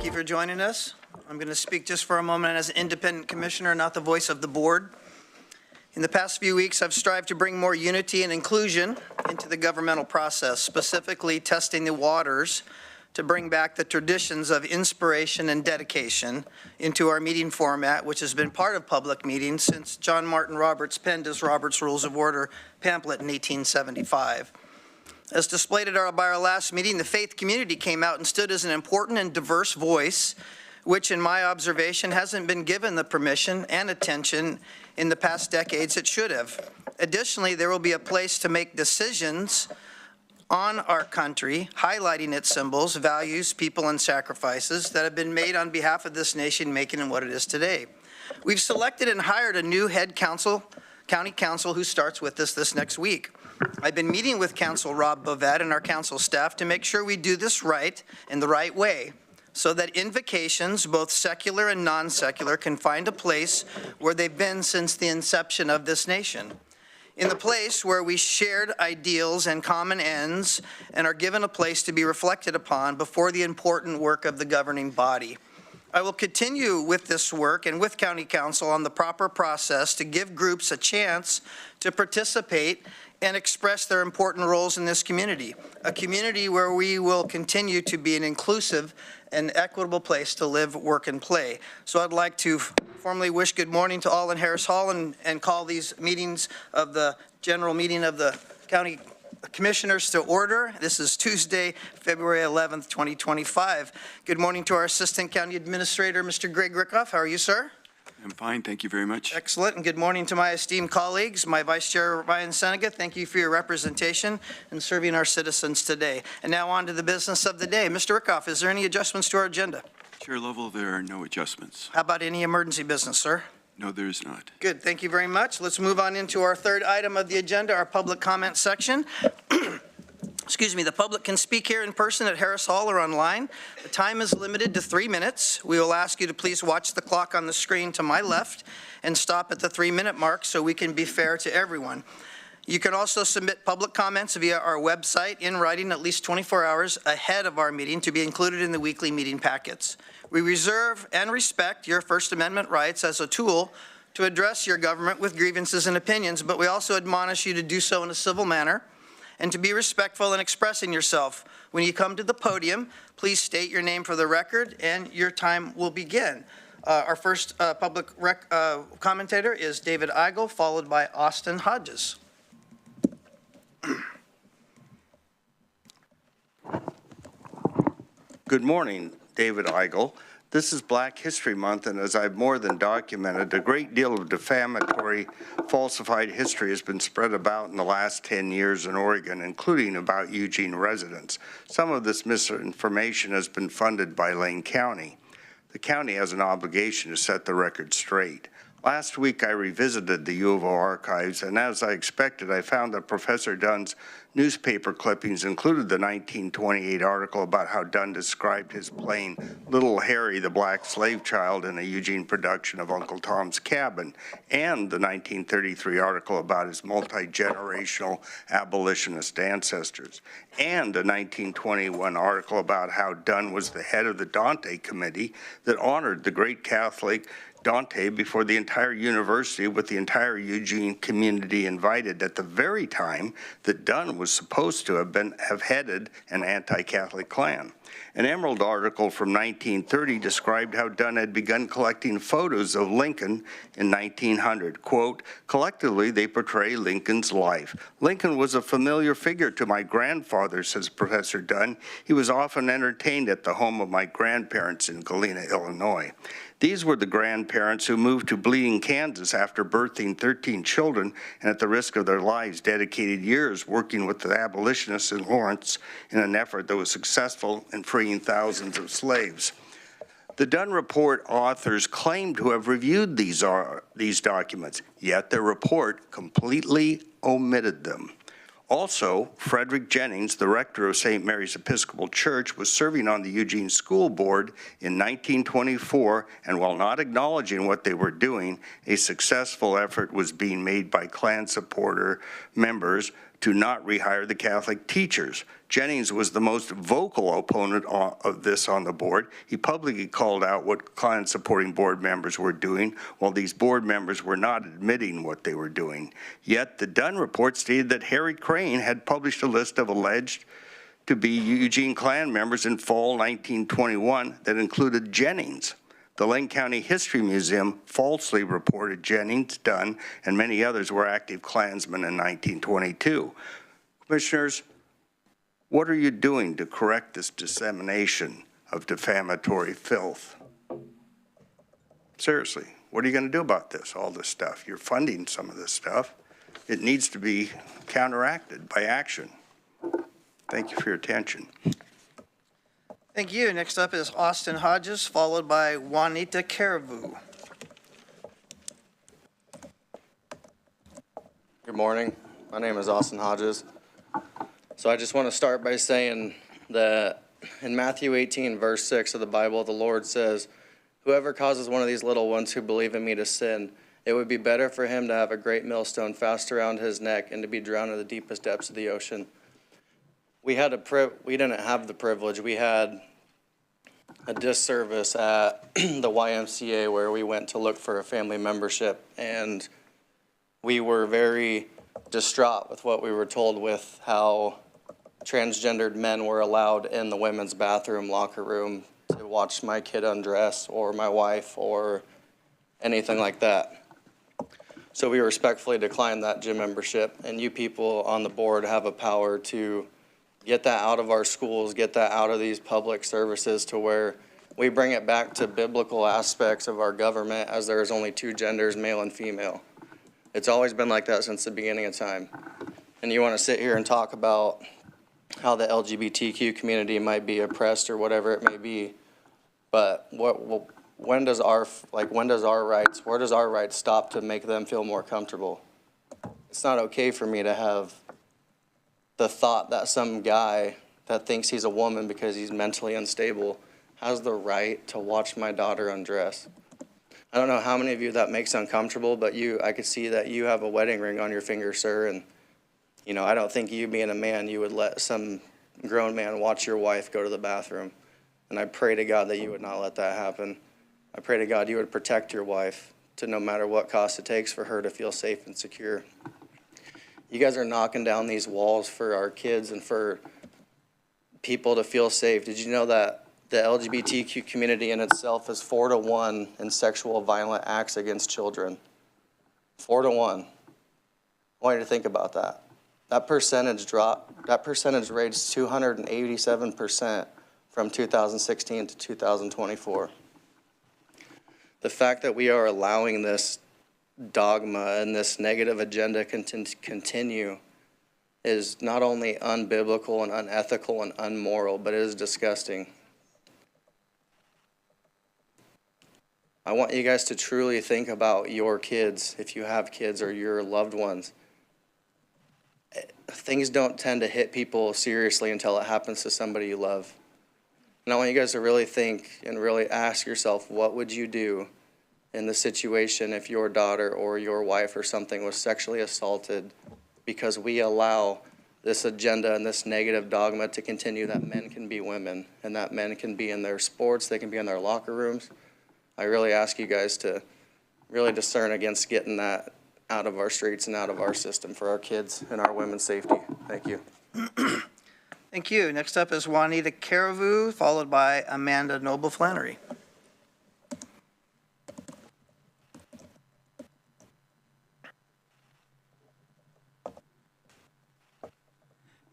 you for joining us. I'm going to speak just for a moment as an independent commissioner, not the voice of the board. In the past few weeks, I've strived to bring more unity and inclusion into the governmental process, specifically testing the waters to bring back the traditions of inspiration and dedication into our meeting format, which has been part of public meetings since John Martin Roberts penned his Robert's Rules of Order pamphlet in 1875. As displayed by our last meeting, the faith community came out and stood as an important and diverse voice, which in my observation hasn't been given the permission and attention in the past decades it should have. Additionally, there will be a place to make decisions on our country, highlighting its symbols, values, people, and sacrifices that have been made on behalf of this nation, making it what it is today. We've selected and hired a new head council, county council, who starts with us this next week. I've been meeting with Council Rob Bovet and our council staff to make sure we do this right in the right way, so that invocations, both secular and non-secular, can find a place where they've been since the inception of this nation. In the place where we shared ideals and common ends and are given a place to be reflected upon before the important work of the governing body. I will continue with this work and with County Council on the proper process to give groups a chance to participate and express their important roles in this community, a community where we will continue to be an inclusive and equitable place to live, work, and play. So I'd like to formally wish good morning to all in Harris Hall and call these meetings of the general meeting of the County Commissioners to order. This is Tuesday, February 11th, 2025. Good morning to our Assistant County Administrator, Mr. Greg Rickoff. How are you, sir? I'm fine, thank you very much. Excellent, and good morning to my esteemed colleagues, my Vice Chair Ryan Senega. Thank you for your representation and serving our citizens today. And now on to the business of the day. Mr. Rickoff, is there any adjustments to our agenda? Chair level, there are no adjustments. How about any emergency business, sir? No, there is not. Good, thank you very much. Let's move on into our third item of the agenda, our public comment section. Excuse me, the public can speak here in person at Harris Hall or online. The time is limited to 3 minutes. We will ask you to please watch the clock on the screen to my left and stop at the 3-minute mark so we can be fair to everyone. You can also submit public comments via our website in writing at least 24 hours ahead of our meeting to be included in the weekly meeting packets. We reserve and respect your First Amendment rights as a tool to address your government with grievances and opinions, but we also admonish you to do so in a civil manner and to be respectful in expressing yourself. When you come to the podium, please state your name for the record and your time will begin. Our first public commentator is David Eigel, followed by Austin Hodges. Good morning, David Eigel. This is Black History Month, and as I've more than documented, a great deal of defamatory, falsified history has been spread about in the last 10 years in Oregon, including about Eugene residents. Some of this misinformation has been funded by Lane County. The county has an obligation to set the record straight. Last week, I revisited the U of O archives, and as I expected, I found that Professor Dunn's newspaper clippings included the 1928 article about how Dunn described his plane Little Harry, the black slave child, in a Eugene production of Uncle Tom's Cabin, and the 1933 article about his multi-generational abolitionist ancestors, and a 1921 article about how Dunn was the head of the Dante Committee that honored the great Catholic Dante before the entire university, with the entire Eugene community invited at the very time that Dunn was supposed to have headed an anti-Catholic Klan. An Emerald article from 1930 described how Dunn had begun collecting photos of Lincoln in 1900. Quote, collectively, they portray Lincoln's life. Lincoln was a familiar figure to my grandfather, says Professor Dunn. He was often entertained at the home of my grandparents in Galena, Illinois. These were the grandparents who moved to Bleeding, Kansas after birthing 13 children and at the risk of their lives dedicated years working with the abolitionists in Lawrence in an effort that was successful in freeing thousands of slaves. The Dunn Report authors claimed to have reviewed these documents, yet their report completely omitted them. Also, Frederick Jennings, the rector of St. Mary's Episcopal Church, was serving on the Eugene School Board in 1924, and while not acknowledging what they were doing, a successful effort was being made by Klan supporter members to not rehire the Catholic teachers. Jennings was the most vocal opponent of this on the board. He publicly called out what Klan-supporting board members were doing, while these board members were not admitting what they were doing. Yet the Dunn report stated that Harry Crane had published a list of alleged to be Eugene Klan members in fall 1921 that included Jennings. The Lane County History Museum falsely reported Jennings, Dunn, and many others were active Klansmen in 1922. Commissioners, what are you doing to correct this dissemination of defamatory filth? Seriously, what are you going to do about this, all this stuff? You're funding some of this stuff. It needs to be counteracted by action. Thank you for your attention. Thank you. Next up is Austin Hodges, followed by Juanita Caribou. Good morning. My name is Austin Hodges. So I just want to start by saying that in Matthew 18, verse 6 of the Bible, the Lord says, "Whoever causes one of these little ones who believe in me to sin, it would be better for him to have a great millstone fast around his neck and to be drowned in the deepest depths of the ocean." We didn't have the privilege. We had a disservice at the YMCA where we went to look for a family membership, and we were very distraught with what we were told with how transgendered men were allowed in the women's bathroom locker room to watch my kid undress or my wife or anything like that. So we respectfully declined that gym membership, and you people on the board have a power to get that out of our schools, get that out of these public services to where we bring it back to biblical aspects of our government, as there is only two genders, male and female. It's always been like that since the beginning of time. And you want to sit here and talk about how the LGBTQ community might be oppressed or whatever it may be, but when does our rights stop to make them feel more comfortable? It's not okay for me to have the thought that some guy that thinks he's a woman because he's mentally unstable has the right to watch my daughter undress. I don't know how many of you that makes uncomfortable, but I could see that you have a wedding ring on your finger, sir, and I don't think you being a man, you would let some grown man watch your wife go to the bathroom. And I pray to God that you would not let that happen. I pray to God you would protect your wife to no matter what cost it takes for her to feel safe and secure. You guys are knocking down these walls for our kids and for people to feel safe. Did you know that the LGBTQ community in itself is 4-to-1 in sexual violent acts against children? 4-to-1. I want you to think about that. That percentage raised 287% from 2016 to 2024. The fact that we are allowing this dogma and this negative agenda continue is not only unbiblical and unethical and unmoral, but it is disgusting. I want you guys to truly think about your kids, if you have kids, or your loved ones. Things don't tend to hit people seriously until it happens to somebody you love. And I want you guys to really think and really ask yourself, what would you do in the situation if your daughter or your wife or something was sexually assaulted because we allow this agenda and this negative dogma to continue that men can be women and that men can be in their sports, they can be in their locker rooms. I really ask you guys to really discern against getting that out of our streets and out of our system for our kids and our women's safety. Thank you. Thank you. Next up is Juanita Caribou, followed by Amanda Noble Flannery.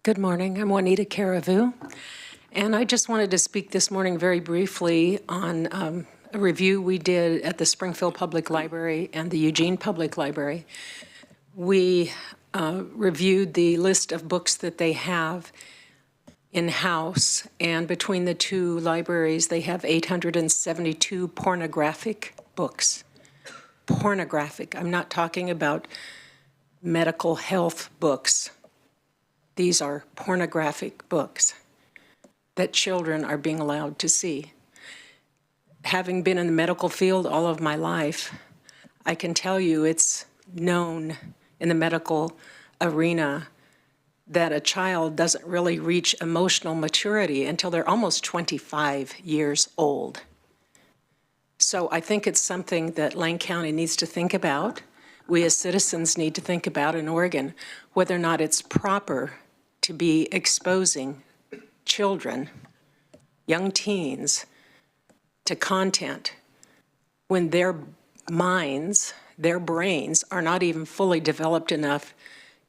Good morning. I'm Juanita Caribou, and I just wanted to speak this morning very briefly on a review we did at the Springfield Public Library and the Eugene Public Library. We reviewed the list of books that they have in-house, and between the two libraries, they have 872 pornographic books. Pornographic. I'm not talking about medical health books. These are pornographic books that children are being allowed to see. Having been in the medical field all of my life, I can tell you it's known in the medical arena that a child doesn't really reach emotional maturity until they're almost 25 years old. So I think it's something that Lane County needs to think about. We as citizens need to think about in Oregon whether or not it's proper to be exposing children, young teens, to content when their minds, their brains are not even fully developed enough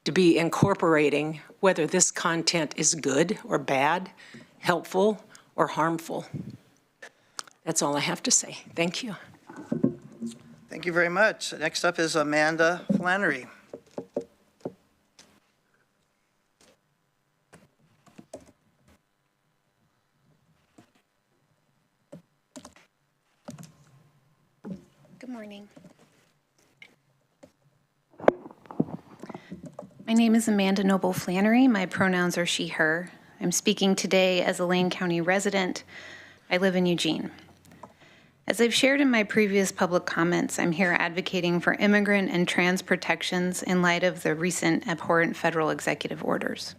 to be incorporating whether this content is good or bad, helpful or harmful. That's all I have to say. Thank you. Thank you very much. Next up is Amanda Flannery. Good morning. My name is Amanda Noble Flannery. My pronouns are she, her. I'm speaking today as a Lane County resident. I live in Eugene. As I've shared in my previous public comments, I'm here advocating for immigrant and trans protections in light of the recent abhorrent federal executive orders.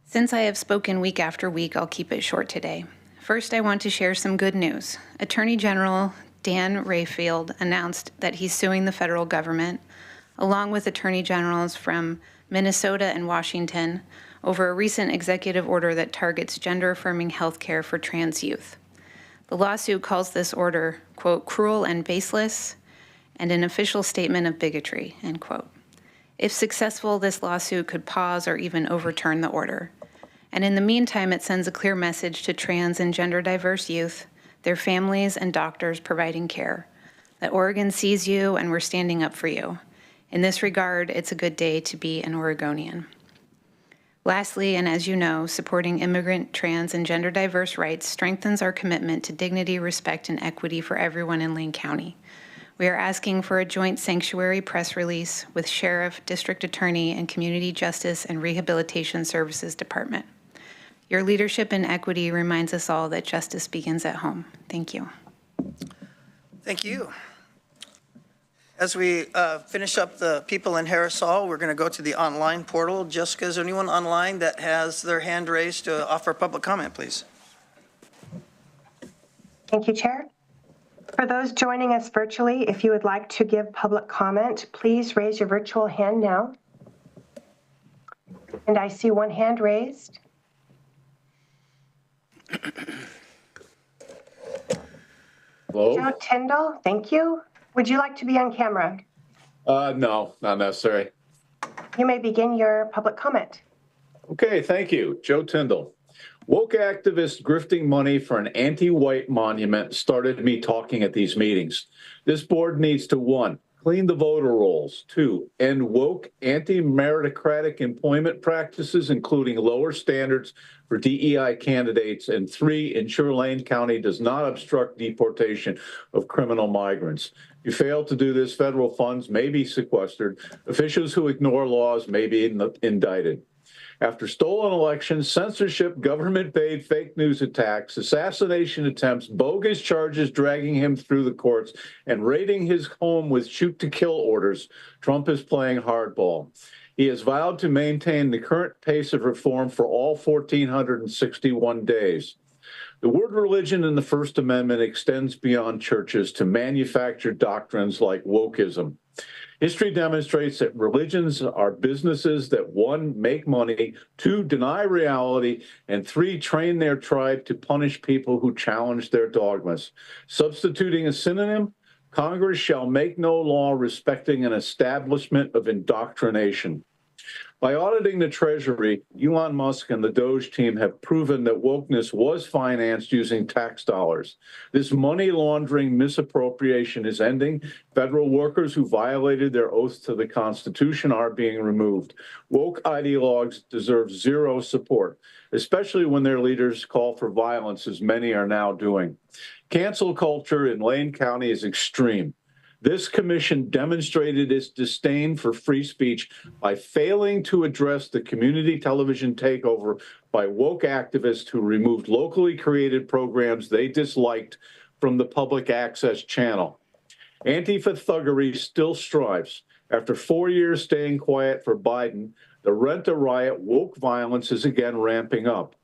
Since I have spoken week after week, I'll keep it short today. First, I want to share some good news. Attorney General Dan Rayfield announced that he's suing the federal government, along with attorney generals from Minnesota and Washington, over a recent executive order that targets gender-affirming health care for trans youth. The lawsuit calls this order, quote, cruel and baseless, and an official statement of bigotry, end quote. If successful, this lawsuit could pause or even overturn the order. And in the meantime, it sends a clear message to trans and gender diverse youth, their families and doctors providing care, that Oregon sees you and we're standing up for you. In this regard, it's a good day to be an Oregonian. Lastly, and as you know, supporting immigrant, trans, and gender diverse rights strengthens our commitment to dignity, respect, and equity for everyone in Lane County. We are asking for a joint sanctuary press release with Sheriff, District Attorney, and Community Justice and Rehabilitation Services Department. Your leadership in equity reminds us all that justice begins at home. Thank you. Thank you. As we finish up the people in Harris Hall, we're going to go to the online portal. Jessica, is there anyone online that has their hand raised to offer public comment, please? Thank you, Chair. For those joining us virtually, if you would like to give public comment, please raise your virtual hand now. And I see one hand raised. Hello? Joe Tyndall, thank you. Would you like to be on camera? No, not necessary. You may begin your public comment. Okay, thank you. Joe Tyndall. Woke activists grifting money for an anti-white monument started me talking at these meetings. This board needs to, 1, clean the voter rolls, 2, end woke anti-meritocratic employment practices, including lower standards for DEI candidates, and 3, ensure Lane County does not obstruct deportation of criminal migrants. If you fail to do this, federal funds may be sequestered. Officials who ignore laws may be indicted. After stolen elections, censorship, government-paid fake news attacks, assassination attempts, bogus charges dragging him through the courts, and raiding his home with shoot-to-kill orders, Trump is playing hardball. He has vowed to maintain the current pace of reform for all 1,461 days. The word religion in the First Amendment extends beyond churches to manufactured doctrines like wokeism. History demonstrates that religions are businesses that 1, make money, 2, deny reality, and 3, train their tribe to punish people who challenge their dogmas. Substituting a synonym, Congress shall make no law respecting an establishment of indoctrination. By auditing the Treasury, Elon Musk and the Doge team have proven that wokeness was financed using tax dollars. This money laundering misappropriation is ending. Federal workers who violated their oaths to the Constitution are being removed. Woke ideologues deserve zero support, especially when their leaders call for violence, as many are now doing. Cancel culture in Lane County is extreme. This commission demonstrated its disdain for free speech by failing to address the community television takeover by woke activists who removed locally created programs they disliked from the public access channel. Antifa thuggery still strives. After 4 years staying quiet for Biden, The rent-a-riot woke violence is again ramping up.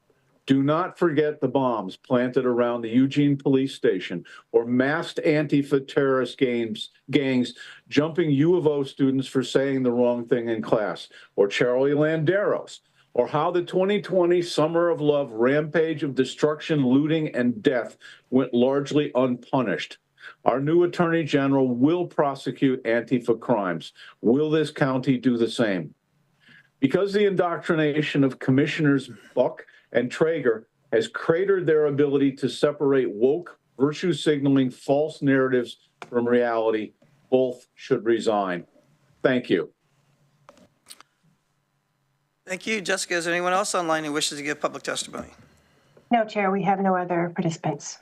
Do not forget the bombs planted around the Eugene police station or masked Antifa terrorist gangs jumping U of O students for saying the wrong thing in class, or Charlie Landeros, or how the 2020 Summer of Love rampage of destruction, looting, and death went largely unpunished. Our new Attorney General will prosecute Antifa crimes. Will this county do the same? Because the indoctrination of Commissioners Buck and Traeger has cratered their ability to separate woke, virtue-signaling false narratives from reality, both should resign. Thank you. Thank you. Jessica, is there anyone else online who wishes to give public testimony? No, Chair, we have no other participants.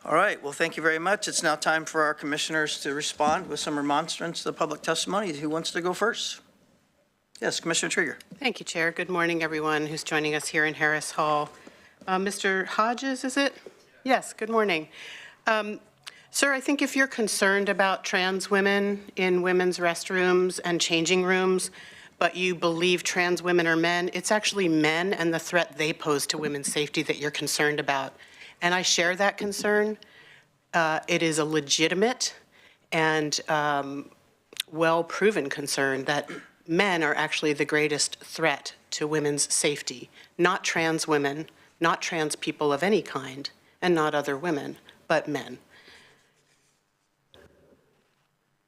All right. Well, thank you very much. It's now time for our commissioners to respond with some remonstrance to the public testimony. Who wants to go first? Yes, Commissioner Trigger. Thank you, Chair. Good morning, everyone who's joining us here in Harris Hall. Mr. Hodges, is it? Yes, good morning. Sir, I think if you're concerned about trans women in women's restrooms and changing rooms, but you believe trans women are men, it's actually men and the threat they pose to women's safety that you're concerned about. And I share that concern. It is a legitimate and well-proven concern that men are actually the greatest threat to women's safety, not trans women, not trans people of any kind, and not other women, but men.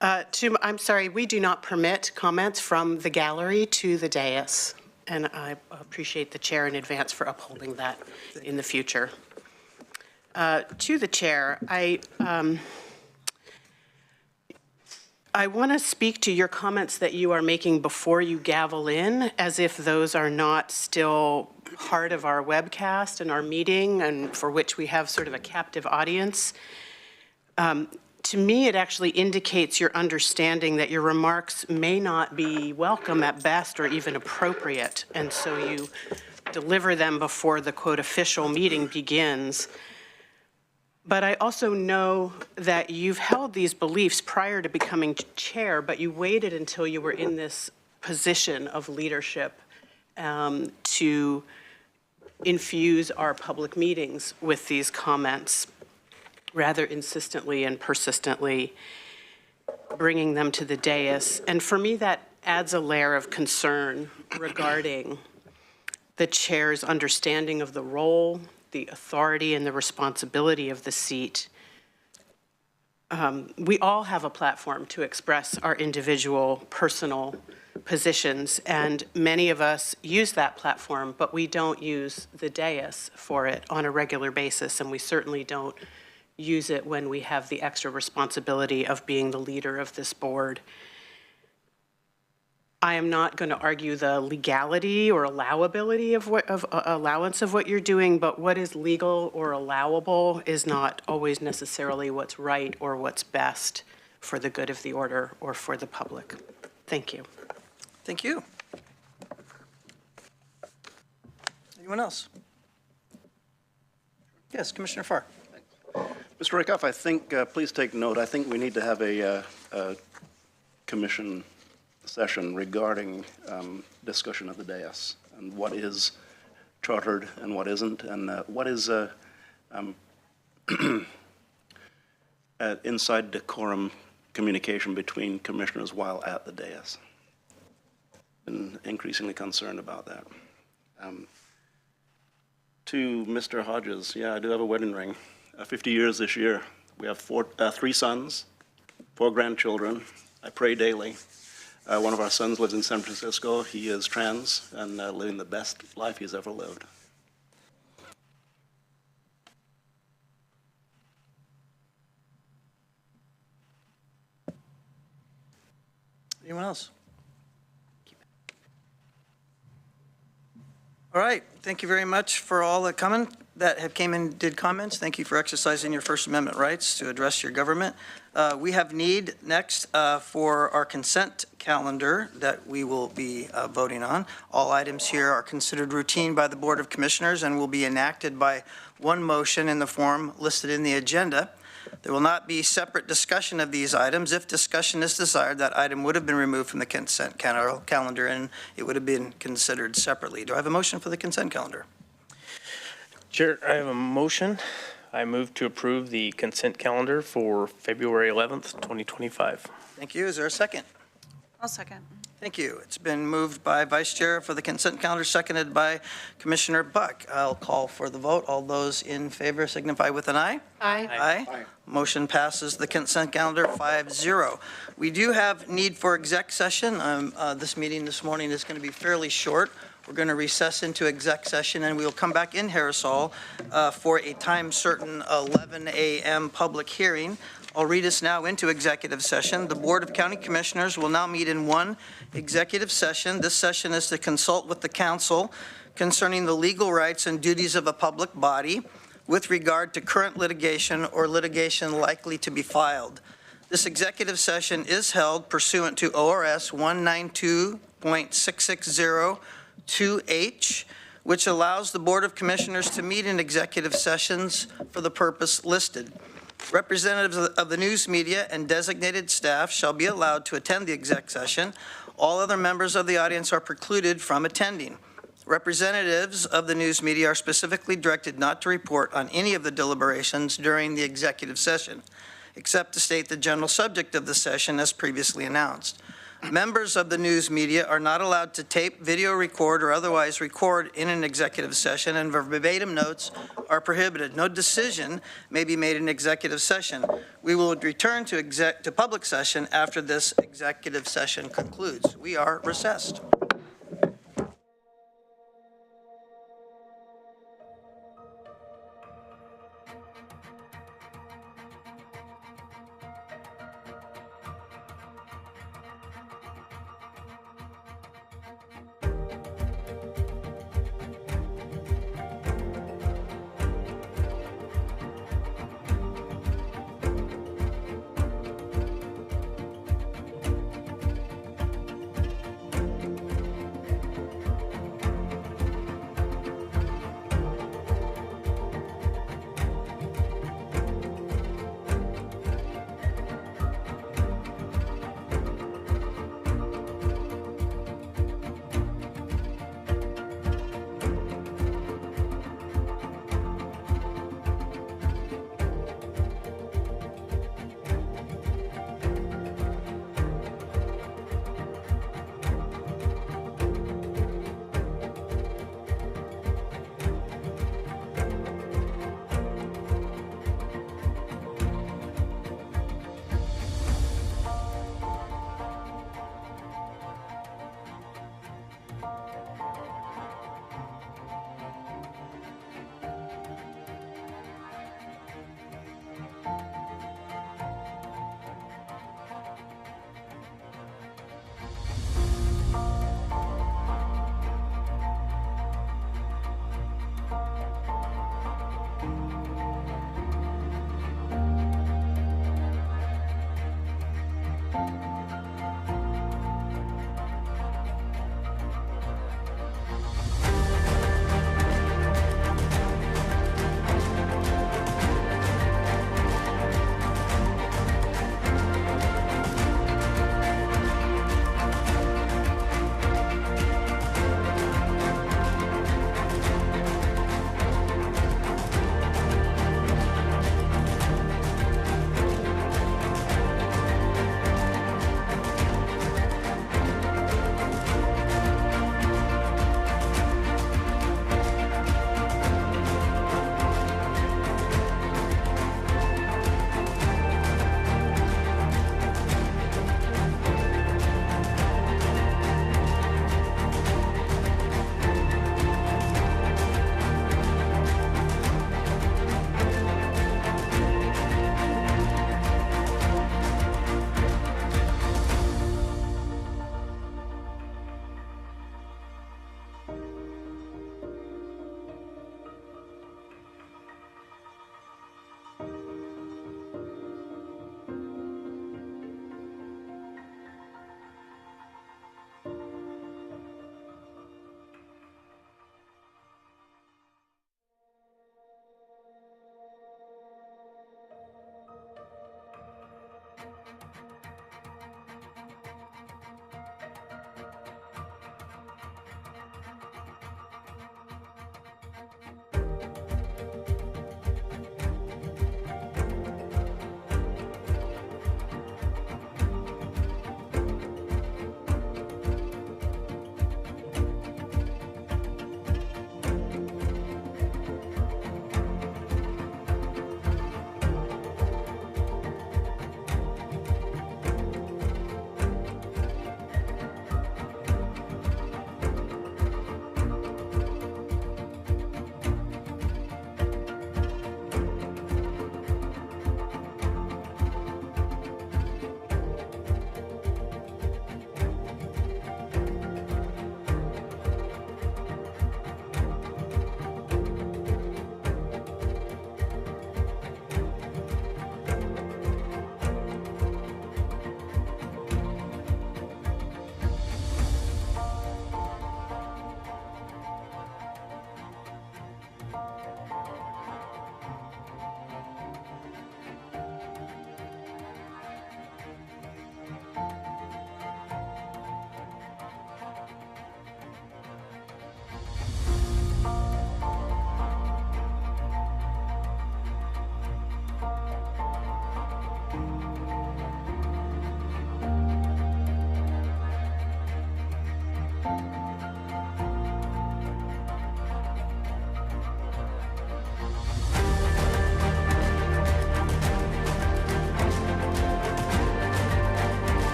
I'm sorry, we do not permit comments from the gallery to the dais, and I appreciate the chair in advance for upholding that in the future. To the chair, I want to speak to your comments that you are making before you gavel in, as if those are not still part of our webcast and our meeting, and for which we have sort of a captive audience. To me, it actually indicates your understanding that your remarks may not be welcome at best or even appropriate, and so you deliver them before the, quote, official meeting begins. But I also know that you've held these beliefs prior to becoming chair, but you waited until you were in this position of leadership to infuse our public meetings with these comments, rather insistently and persistently bringing them to the dais. And for me, that adds a layer of concern regarding the chair's understanding of the role, the authority and the responsibility of the seat. We all have a platform to express our individual personal positions, and many of us use that platform, but we don't use the dais for it on a regular basis, and we certainly don't use it when we have the extra responsibility of being the leader of this board. I am not going to argue the legality or allowability of allowance of what you're doing, but what is legal or allowable is not always necessarily what's right or what's best for the good of the order or for the public. Thank you. Thank you. Anyone else? Yes, Commissioner Farr. Mr. Rakoff, I think, please take note, I think we need to have a commission session regarding discussion of the dais and what is chartered and what isn't, and what is inside decorum communication between commissioners while at the dais. Been increasingly concerned about that. To Mr. Hodges, yeah, I do have a wedding ring. 50 years this year. We have 3 sons, 4 grandchildren. I pray daily. One of our sons lives in San Francisco. He is trans and living the best life he's ever lived. Anyone else? All right. Thank you very much for all that have came and did comments. Thank you for exercising your First Amendment rights to address your government. We have need next for our consent calendar that we will be voting on. All items here are considered routine by the Board of Commissioners and will be enacted by one motion in the form listed in the agenda. There will not be separate discussion of these items. If discussion is desired, that item would have been removed from the consent calendar and it would have been considered separately. Do I have a motion for the consent calendar? Chair, I have a motion. I move to approve the consent calendar for February 11th, 2025. Thank you. Is there a second? I'll second. Thank you. It's been moved by Vice Chair for the consent calendar, seconded by Commissioner Buck. I'll call for the vote. All those in favor signify with an aye. Aye. Aye. Motion passes the consent calendar 5-0. We do have need for exec session. This meeting this morning is going to be fairly short. We're going to recess into exec session, and we will come back in Harris Hall for a time certain 11 a.m. public hearing. I'll read us now into executive session. The Board of County Commissioners will now meet in one executive session. This session is to consult with the council concerning the legal rights and duties of a public body with regard to current litigation or litigation likely to be filed. This executive session is held pursuant to ORS 192.6602H, which allows the Board of Commissioners to meet in executive sessions for the purpose listed. Representatives of the news media and designated staff shall be allowed to attend the exec session. All other members of the audience are precluded from attending. Representatives of the news media are specifically directed not to report on any of the deliberations during the executive session, except to state the general subject of the session as previously announced. Members of the news media are not allowed to tape, video record, or otherwise record in an executive session, and verbatim notes are prohibited. No decision may be made in executive session. We will return to public session after this executive session concludes. We are recessed.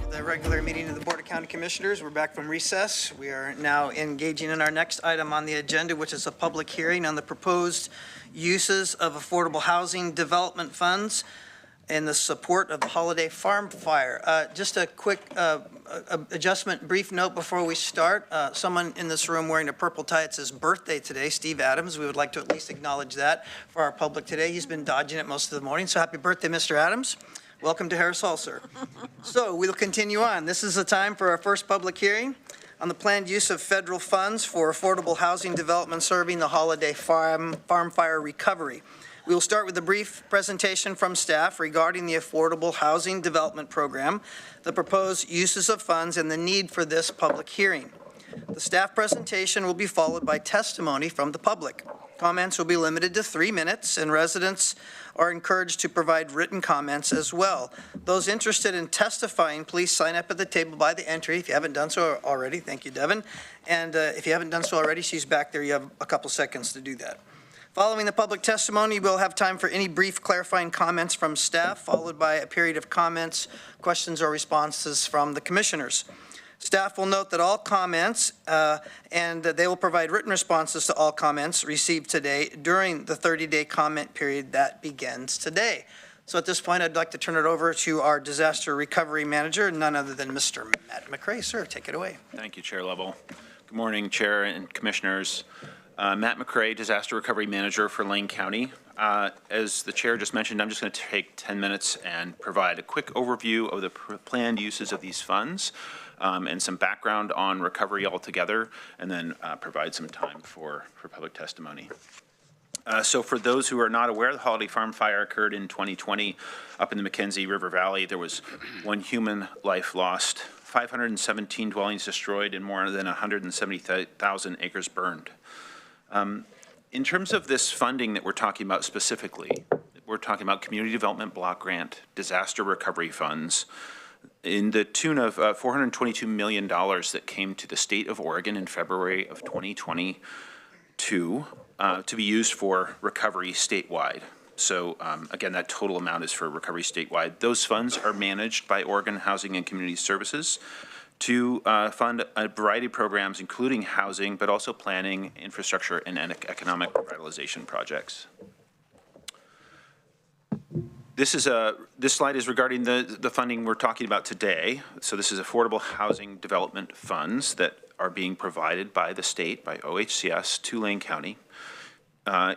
The regular meeting of the Board of County Commissioners. We're back from recess. We are now engaging in our next item on the agenda, which is a public hearing on the proposed uses of affordable housing development funds in the support of the holiday farm fire. Just a quick adjustment, brief note before we start. Someone in this room wearing a purple tie, it says birthday today, Steve Adams. We would like to at least acknowledge that for our public today. He's been dodging it most of the morning, so happy birthday, Mr. Adams. Welcome to Harris Hall, sir. So we'll continue on. This is the time for our first public hearing on the planned use of federal funds for affordable housing development serving the holiday farm fire recovery. We will start with a brief presentation from staff regarding the Affordable Housing Development Program, the proposed uses of funds, and the need for this public hearing. The staff presentation will be followed by testimony from the public. Comments will be limited to 3 minutes, and residents are encouraged to provide written comments as well. Those interested in testifying, please sign up at the table by the entry if you haven't done so already. Thank you, Devin. And if you haven't done so already, she's back there. You have a couple seconds to do that. Following the public testimony, we'll have time for any brief clarifying comments from staff, followed by a period of comments, questions, or responses from the commissioners. Staff will note that all comments and that they will provide written responses to all comments received today during the 30-day comment period that begins today. So at this point, I'd like to turn it over to our disaster recovery manager, none other than Mr. Matt McRae. Sir, take it away. Thank you, Chair Lovell. Good morning, Chair and Commissioners. Matt McRae, Disaster Recovery Manager for Lane County. As the Chair just mentioned, I'm just going to take 10 minutes and provide a quick overview of the planned uses of these funds and some background on recovery altogether, and then provide some time for public testimony. So for those who are not aware, the Holiday Farm Fire occurred in 2020 up in the McKenzie River Valley. There was 1 human life lost, 517 dwellings destroyed, and more than 170,000 acres burned. In terms of this funding that we're talking about specifically, we're talking about Community Development Block Grant, disaster recovery funds, in the tune of $422 million that came to the state of Oregon in February of 2022 to be used for recovery statewide. So again, that total amount is for recovery statewide. Those funds are managed by Oregon Housing and Community Services to fund a variety of programs, including housing, but also planning, infrastructure, and economic revitalization projects. This slide is regarding the funding we're talking about today. So this is affordable housing development funds that are being provided by the state, by OHCS, to Lane County,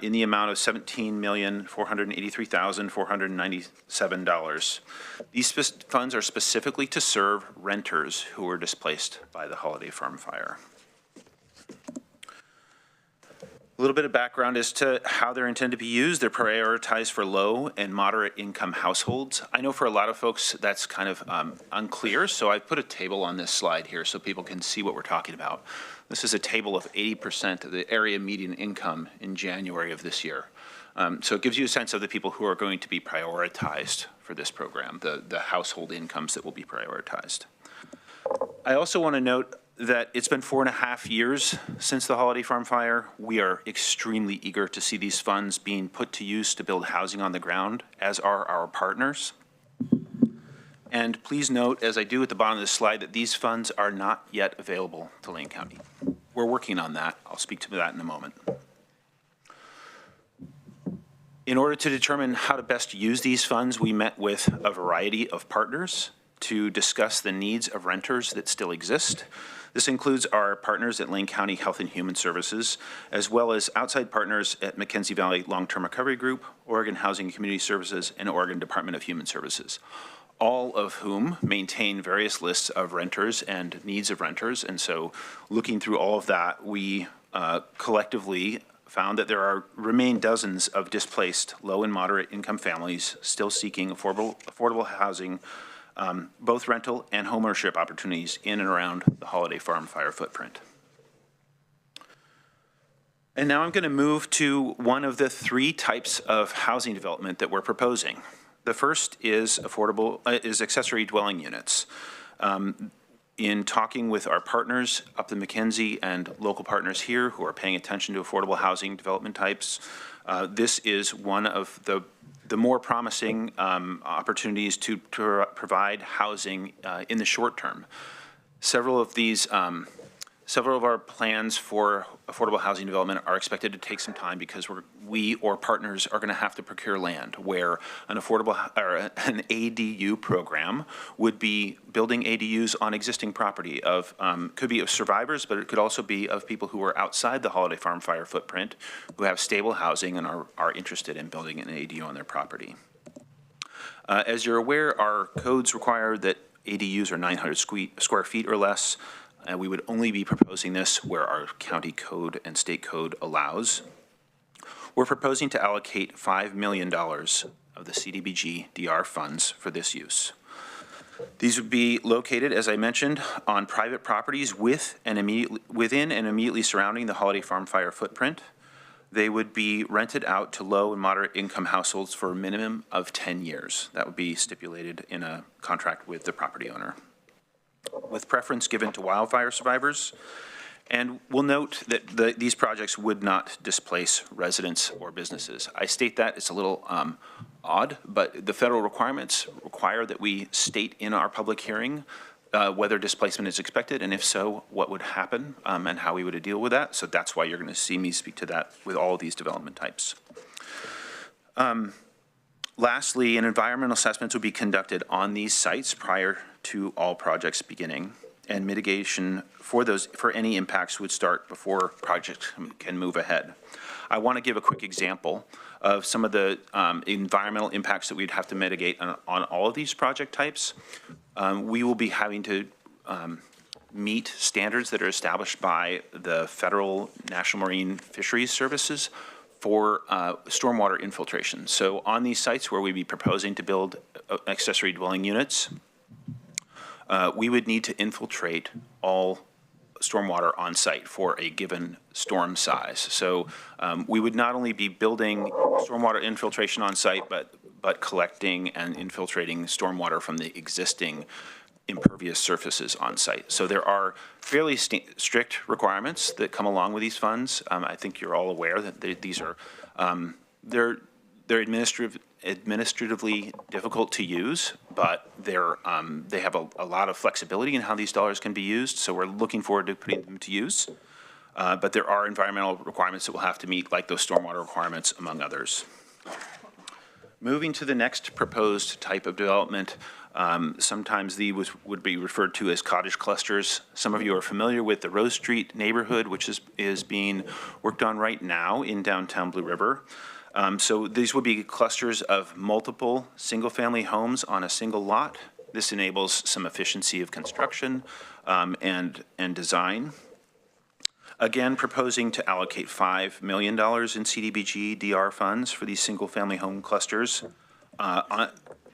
in the amount of $17,483,497. These funds are specifically to serve renters who were displaced by the Holiday Farm Fire. A little bit of background as to how they're intended to be used. They're prioritized for low and moderate income households. I know for a lot of folks that's kind of unclear, so I've put a table on this slide here so people can see what we're talking about. This is a table of 80% of the area median income in January of this year. So it gives you a sense of the people who are going to be prioritized for this program, the household incomes that will be prioritized. I also want to note that it's been 4.5 years since the Holiday Farm Fire. We are extremely eager to see these funds being put to use to build housing on the ground, as are our partners. And please note, as I do at the bottom of this slide, that these funds are not yet available to Lane County. We're working on that. I'll speak to that in a moment. In order to determine how to best use these funds, we met with a variety of partners to discuss the needs of renters that still exist. This includes our partners at Lane County Health and Human Services, as well as outside partners at McKenzie Valley Long-Term Recovery Group, Oregon Housing and Community Services, and Oregon Department of Human Services, all of whom maintain various lists of renters and needs of renters. And so looking through all of that, we collectively found that there remain dozens of displaced low and moderate income families still seeking affordable housing, both rental and homeownership opportunities in and around the Holiday Farm Fire footprint. And now I'm going to move to one of the three types of housing development that we're proposing. The first is accessory dwelling units. In talking with our partners up the McKenzie and local partners here who are paying attention to affordable housing development types, this is one of the more promising opportunities to provide housing in the short term. Several of our plans for affordable housing development are expected to take some time because we or partners are going to have to procure land, where an an ADU program would be building ADUs on existing property of could be of survivors, but it could also be of people who are outside the Holiday Farm Fire footprint, who have stable housing and are interested in building an ADU on their property. As you're aware, our codes require that ADUs are 900 square feet or less. We would only be proposing this where our county code and state code allows. We're proposing to allocate $5 million of the CDBG DR funds for this use. These would be located, as I mentioned, on private properties within and immediately surrounding the Holiday Farm Fire footprint. They would be rented out to low and moderate income households for a minimum of 10 years. That would be stipulated in a contract with the property owner, with preference given to wildfire survivors. And we'll note that these projects would not displace residents or businesses. I state that, it's a little odd, but the federal requirements require that we state in our public hearing whether displacement is expected, and if so, what would happen and how we would deal with that. So that's why you're going to see me speak to that with all of these development types. Lastly, an environmental assessment will be conducted on these sites prior to all projects beginning, and mitigation for any impacts would start before projects can move ahead. I want to give a quick example of some of the environmental impacts that we'd have to mitigate on all of these project types. We will be having to meet standards that are established by the Federal National Marine Fisheries Services for stormwater infiltration. So on these sites where we'd be proposing to build accessory dwelling units, we would need to infiltrate all stormwater on site for a given storm size. So we would not only be building stormwater infiltration on site, but collecting and infiltrating stormwater from the existing impervious surfaces on site. So there are fairly strict requirements that come along with these funds. I think you're all aware that these are they're administratively difficult to use, but they have a lot of flexibility in how these dollars can be used. So we're looking forward to putting them to use. But there are environmental requirements that we'll have to meet, like those stormwater requirements, among others. Moving to the next proposed type of development, sometimes these would be referred to as cottage clusters. Some of you are familiar with the Rose Street neighborhood, which is being worked on right now in downtown Blue River. So these would be clusters of multiple single-family homes on a single lot. This enables some efficiency of construction and design. Again, proposing to allocate $5 million in CDBG DR funds for these single-family home clusters.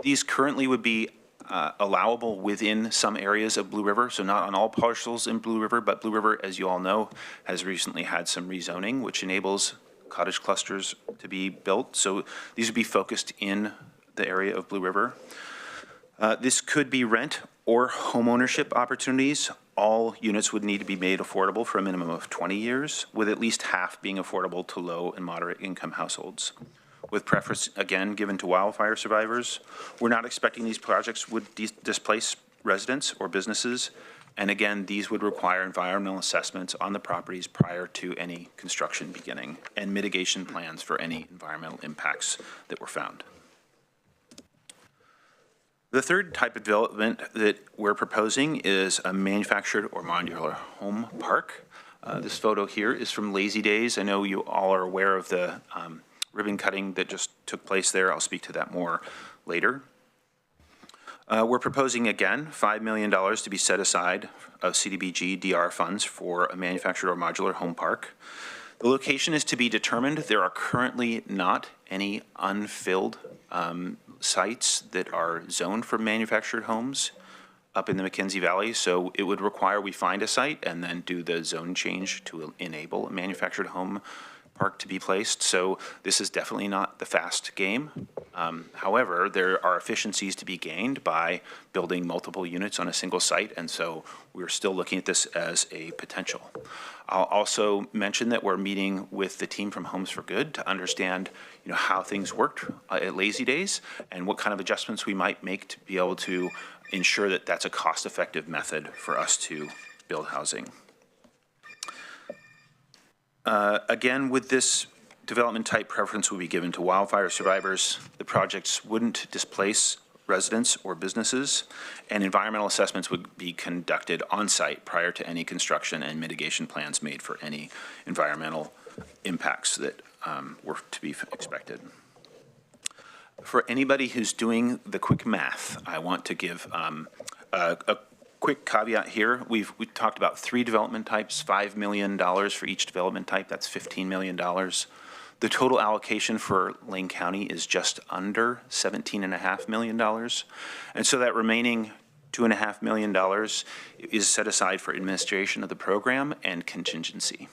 These currently would be allowable within some areas of Blue River, so not on all parcels in Blue River, but Blue River, as you all know, has recently had some rezoning, which enables cottage clusters to be built. So these would be focused in the area of Blue River. This could be rent or homeownership opportunities. All units would need to be made affordable for a minimum of 20 years, with at least half being affordable to low and moderate income households, with preference, again, given to wildfire survivors. We're not expecting these projects would displace residents or businesses. And again, these would require environmental assessments on the properties prior to any construction beginning and mitigation plans for any environmental impacts that were found. The third type of development that we're proposing is a manufactured or modular home park. This photo here is from Lazy Days. I know you all are aware of the ribbon cutting that just took place there. I'll speak to that more later. We're proposing, again, $5 million to be set aside of CDBG DR funds for a manufactured or modular home park. The location is to be determined. There are currently not any unfilled sites that are zoned for manufactured homes. up in the McKenzie Valley, so it would require we find a site and then do the zone change to enable a manufactured home park to be placed. So this is definitely not the fast game. However, there are efficiencies to be gained by building multiple units on a single site, and so we're still looking at this as a potential. I'll also mention that we're meeting with the team from Homes for Good to understand, how things worked at Lazy Days and what kind of adjustments we might make to be able to ensure that that's a cost-effective method for us to build housing. Again, with this development type, preference will be given to wildfire survivors. The projects wouldn't displace residents or businesses, and environmental assessments would be conducted on-site prior to any construction and mitigation plans made for any environmental impacts that were to be expected. For anybody who's doing the quick math, I want to give a quick caveat here. We've talked about 3 development types, $5 million for each development type. That's $15 million. The total allocation for Lane County is just under $17.5 million. And so that remaining $2.5 million is set aside for administration of the program and contingency.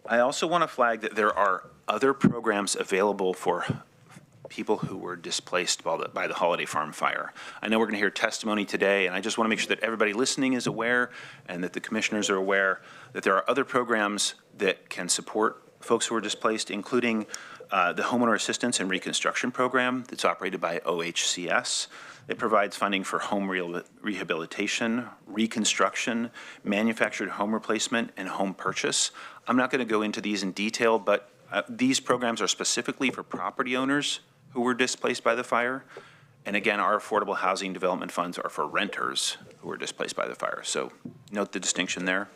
I also want to flag that there are other programs available for people who were displaced by the Holiday Farm fire. I know we're going to hear testimony today, and I just want to make sure that everybody listening is aware and that the commissioners are aware that there are other programs that can support folks who are displaced, including the Homeowner Assistance and Reconstruction Program that's operated by OHCS. It provides funding for home rehabilitation, reconstruction, manufactured home replacement, and home purchase. I'm not going to go into these in detail, but these programs are specifically for property owners who were displaced by the fire. And again, our affordable housing development funds are for renters who were displaced by the fire. So note the distinction there.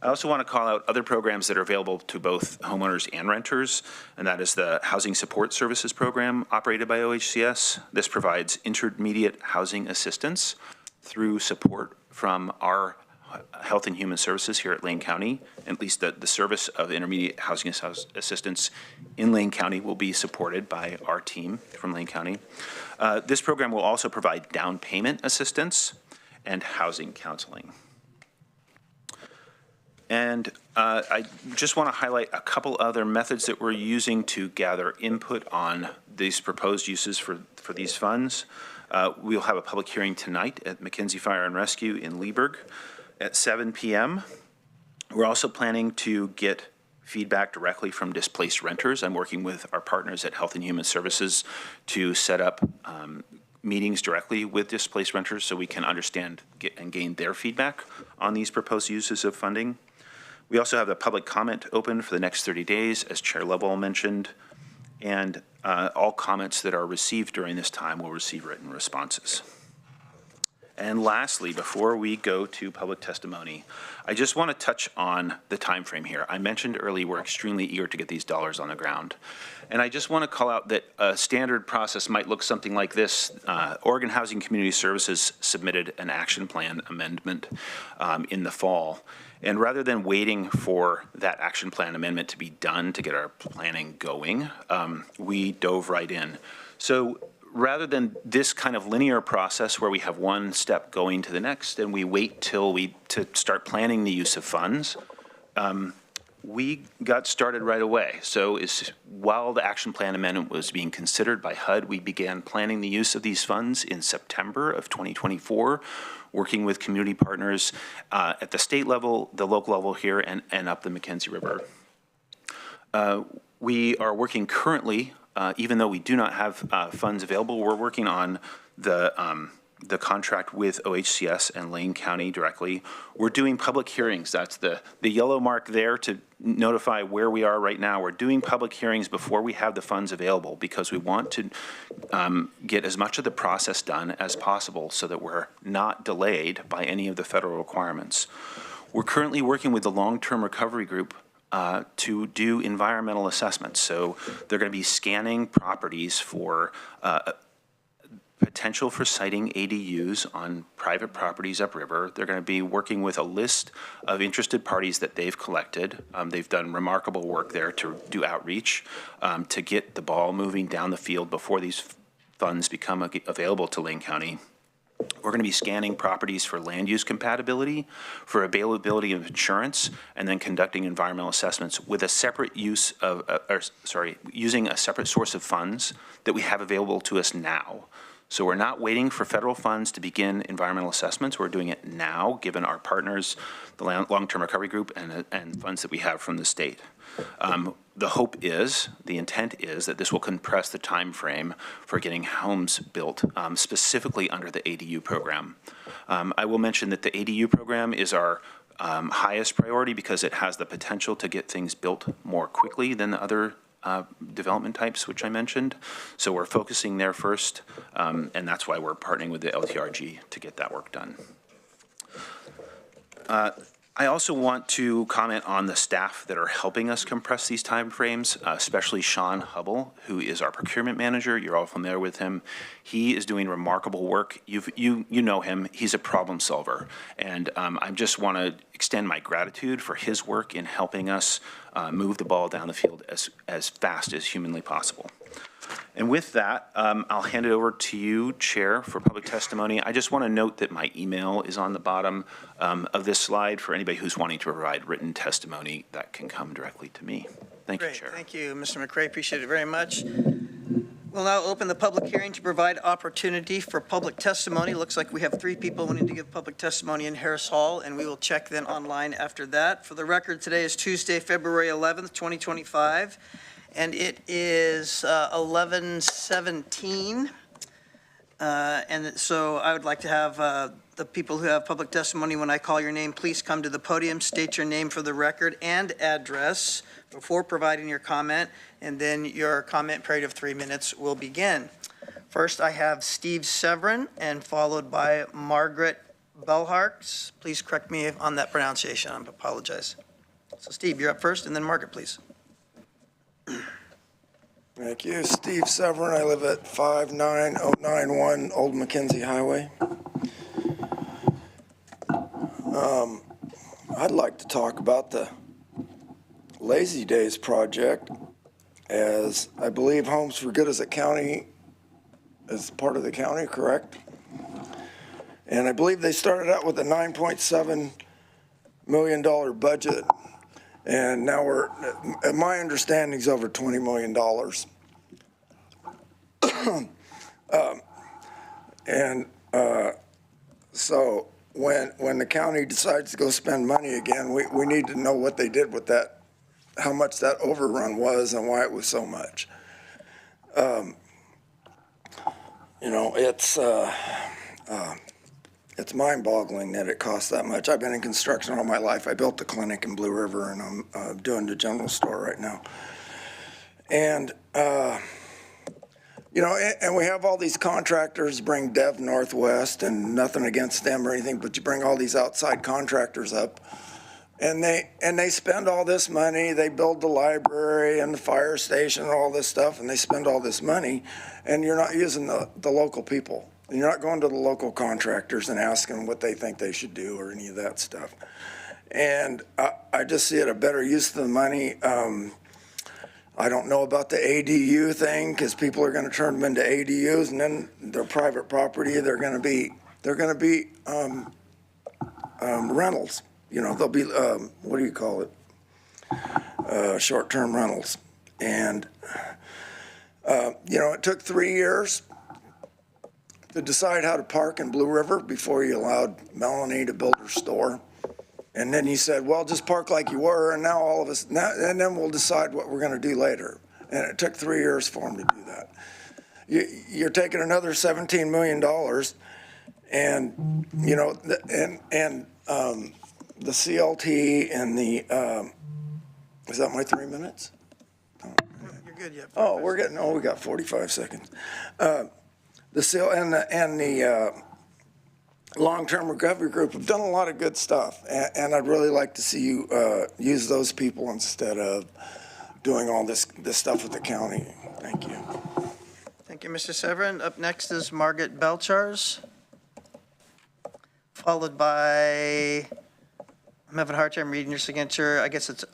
I also want to call out other programs that are available to both homeowners and renters, and that is the Housing Support Services Program operated by OHCS. This provides intermediate housing assistance through support from our Health and Human Services here at Lane County. At least the service of intermediate housing assistance in Lane County will be supported by our team from Lane County. This program will also provide down payment assistance and housing counseling. And I just want to highlight a couple other methods that we're using to gather input on these proposed uses for these funds. We'll have a public hearing tonight at McKenzie Fire and Rescue in Leesburg at 7 p.m. We're also planning to get feedback directly from displaced renters. I'm working with our partners at Health and Human Services to set up meetings directly with displaced renters so we can understand and gain their feedback on these proposed uses of funding. We also have the public comment open for the next 30 days, as Chair Lovell mentioned, and all comments that are received during this time will receive written responses. And lastly, before we go to public testimony, I just want to touch on the time frame here. I mentioned earlier we're extremely eager to get these dollars on the ground. And I just want to call out that a standard process might look something like this. Oregon Housing Community Services submitted an action plan amendment in the fall. And rather than waiting for that action plan amendment to be done to get our planning going, we dove right in. So rather than this kind of linear process where we have one step going to the next and we wait till to start planning the use of funds, we got started right away. So while the action plan amendment was being considered by HUD, we began planning the use of these funds in September of 2024, working with community partners at the state level, the local level here, and up the McKenzie River. We are working currently, even though we do not have funds available, we're working on the contract with OHCS and Lane County directly. We're doing public hearings. That's the yellow mark there to notify where we are right now. We're doing public hearings before we have the funds available because we want to get as much of the process done as possible so that we're not delayed by any of the federal requirements. We're currently working with the long-term recovery group to do environmental assessments. So they're going to be scanning properties for potential for siting ADUs on private properties upriver. They're going to be working with a list of interested parties that they've collected. They've done remarkable work there to do outreach, to get the ball moving down the field before these funds become available to Lane County, we're going to be scanning properties for land use compatibility, for availability of insurance, and then conducting environmental assessments with a separate use of, using a separate source of funds that we have available to us now. So we're not waiting for federal funds to begin environmental assessments. We're doing it now, given our partners, the Long-Term Recovery Group, and funds that we have from the state. The hope is, the intent is that this will compress the time frame for getting homes built, specifically under the ADU program. I will mention that the ADU program is our highest priority because it has the potential to get things built more quickly than the other development types, which I mentioned. So we're focusing there first, and that's why we're partnering with the LTRG to get that work done. I also want to comment on the staff that are helping us compress these timeframes, especially Sean Hubble, who is our procurement manager. You're all familiar with him. He is doing remarkable work. You know him. He's a problem solver. And I just want to extend my gratitude for his work in helping us move the ball down the field as fast as humanly possible. And with that, I'll hand it over to you, Chair, for public testimony. I just want to note that my email is on the bottom of this slide for anybody who's wanting to provide written testimony that can come directly to me. Thank you, Chair. Thank you, Mr. McCray. Appreciate it very much. We'll now open the public hearing to provide opportunity for public testimony. Looks like we have 3 people wanting to give public testimony in Harris Hall, and we will check then online after that. For the record, today is Tuesday, February 11th, 2025. And it is 11:17. And so I would like to have the people who have public testimony, when I call your name, please come to the podium, state your name for the record and address before providing your comment, and then your comment period of 3 minutes will begin. First, I have Steve Severin, and followed by Margaret Belharks. Please correct me on that pronunciation. I apologize. So Steve, you're up first, and then Margaret, please. Thank you. Steve Severin. I live at 59091 Old Mackenzie Highway. I'd like to talk about the Lazy Days project, as I believe Homes for Good is a county, is part of the county, correct? And I believe they started out with a $9.7 million budget. And now my understanding is over $20 million. So when the county decides to go spend money again, we need to know what they did with that, how much that overrun was and why it was so much. It's mind-boggling that it costs that much. I've been in construction all my life. I built the clinic in Blue River, and I'm doing the general store right now. And, and we have all these contractors bring Dev Northwest, and nothing against them or anything, but you bring all these outside contractors up, and they spend all this money. They build the library and the fire station and all this stuff, and they spend all this money, and you're not using the local people. And you're not going to the local contractors and asking them what they think they should do or any of that stuff. And I just see it a better use of the money. I don't know about the ADU thing, because people are going to turn them into ADUs, and then their private property, they're going to be rentals. They'll be what do you call it? Short-term rentals. And it took 3 years to decide how to park in Blue River before you allowed Melanie to build her store. And then he said, well, just park like you were, and now all of us, and then we'll decide what we're going to do later. And it took 3 years for him to do that. You're taking another $17 million, and, the CLT and the, is that my 3 minutes? You're good, yeah. We got 45 seconds. The Long-Term Recovery Group have done a lot of good stuff, and I'd really like to see you use those people instead of doing all this stuff with the county. Thank you. Thank you, Mr. Severin. Up next is Margaret Belchars, followed by, I'm having a hard time reading your signature. I guess it's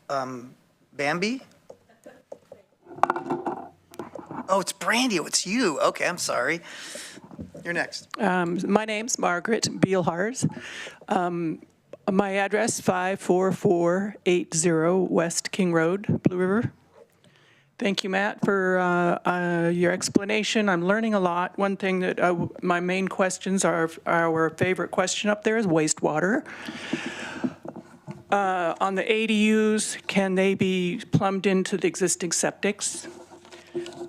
Bambi. Oh, it's Brandy. Oh, it's you. Okay, I'm sorry. You're next. My name's Margaret Beelhars. My address, 54480 West King Road, Blue River. Thank you, Matt, for your explanation. I'm learning a lot. One thing that my main questions are, our favorite question up there is wastewater. On the ADUs, can they be plumbed into the existing septics?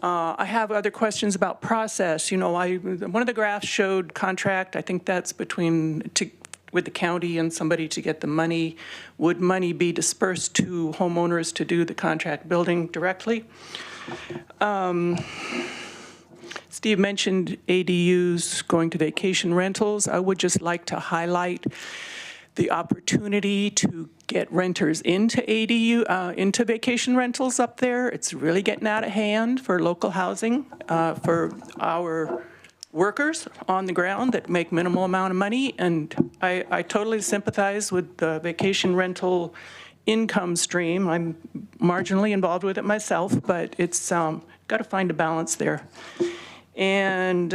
I have other questions about process. You know, one of the graphs showed contract. I think that's with the county and somebody to get the money. Would money be dispersed to homeowners to do the contract building directly? Steve mentioned ADUs going to vacation rentals. I would just like to highlight the opportunity to get renters into into vacation rentals up there. It's really getting out of hand for local housing, for our workers on the ground that make minimal amount of money. And I totally sympathize with the vacation rental income stream. I'm marginally involved with it myself, but it's got to find a balance there. And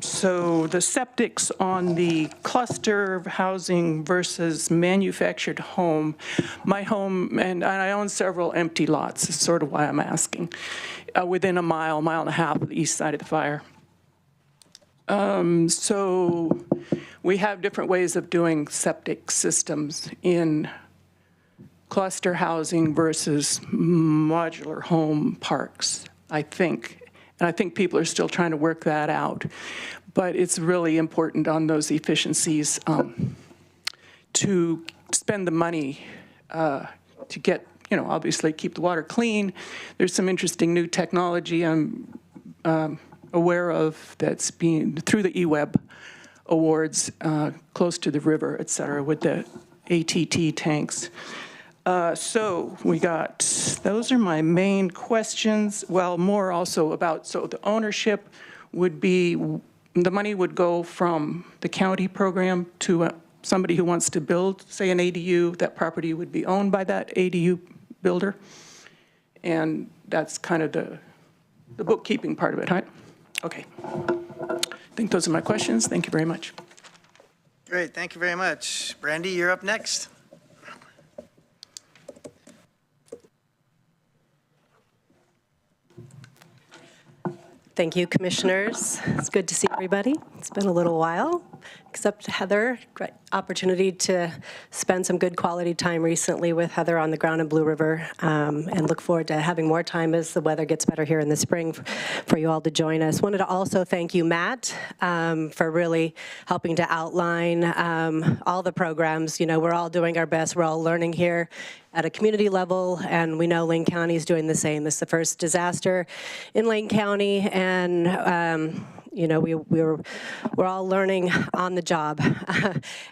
so the septics on the cluster housing versus manufactured home, my home, and I own several empty lots, is sort of why I'm asking, within a mile and a half of the east side of the fire. So we have different ways of doing septic systems in cluster housing versus modular home parks, I think. And I think people are still trying to work that out. But it's really important on those efficiencies to spend the money to get, you know, obviously keep the water clean. There's some interesting new technology I'm aware of that's being, through the eWeb awards, close to the river, et cetera, with the ATT tanks. So we got, those are my main questions. Well, more also about, so the ownership would be, the money would go from the county program to somebody who wants to build, say, an ADU. That property would be owned by that ADU builder. And that's kind of the bookkeeping part of it, right? Okay. I think those are my questions. Thank you very much. Great, thank you very much. Brandy, you're up next. Thank you, commissioners. It's good to see everybody. It's been a little while, except Heather. Great opportunity to spend some good quality time recently with Heather on the ground in Blue River, and look forward to having more time as the weather gets better here in the spring for you all to join us. Wanted to also thank you, Matt, for really helping to outline all the programs. You know, we're all doing our best. We're all learning here at a community level, and we know Lane County is doing the same. This is the first disaster in Lane County, and you know, we're all learning on the job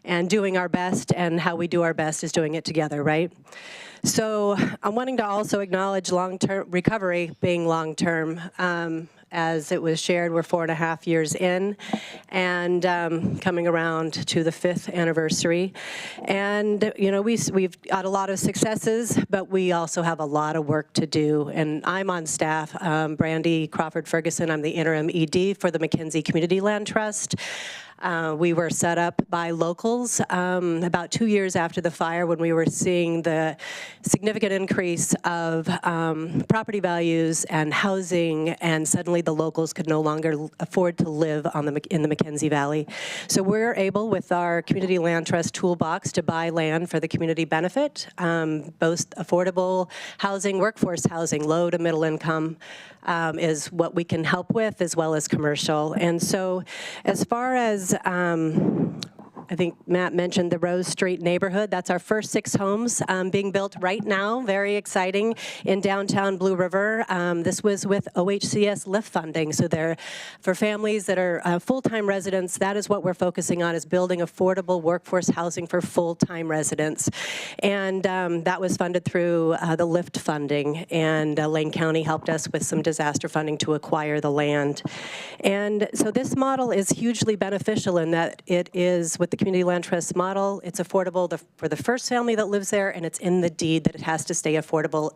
and doing our best, and how we do our best is doing it together, right? So I'm wanting to also acknowledge long-term recovery being long-term. As it was shared, we're 4.5 years in, and coming around to the 5th anniversary. And you know, we've got a lot of successes, but we also have a lot of work to do. And I'm on staff, Brandy Crawford Ferguson. I'm the interim ED for the McKenzie Community Land Trust. We were set up by locals about 2 years after the fire, when we were seeing the significant increase of property values and housing, and suddenly the locals could no longer afford to live in the McKenzie Valley. So we're able, with our Community Land Trust toolbox, to buy land for the community benefit, both affordable housing, workforce housing, low to middle income, is what we can help with, as well as commercial. And so as far as I think Matt mentioned the Rose Street neighborhood. That's our first 6 homes being built right now, very exciting, in downtown Blue River. This was with OHCS LIFT funding, so they're for families that are full-time residents. That is what we're focusing on, is building affordable workforce housing for full-time residents. And that was funded through the LIFT funding, and Lane County helped us with some disaster funding to acquire the land. And so this model is hugely beneficial in that it is, with the Community Land Trust model, it's affordable for the first family that lives there, and it's in the deed that it has to stay affordable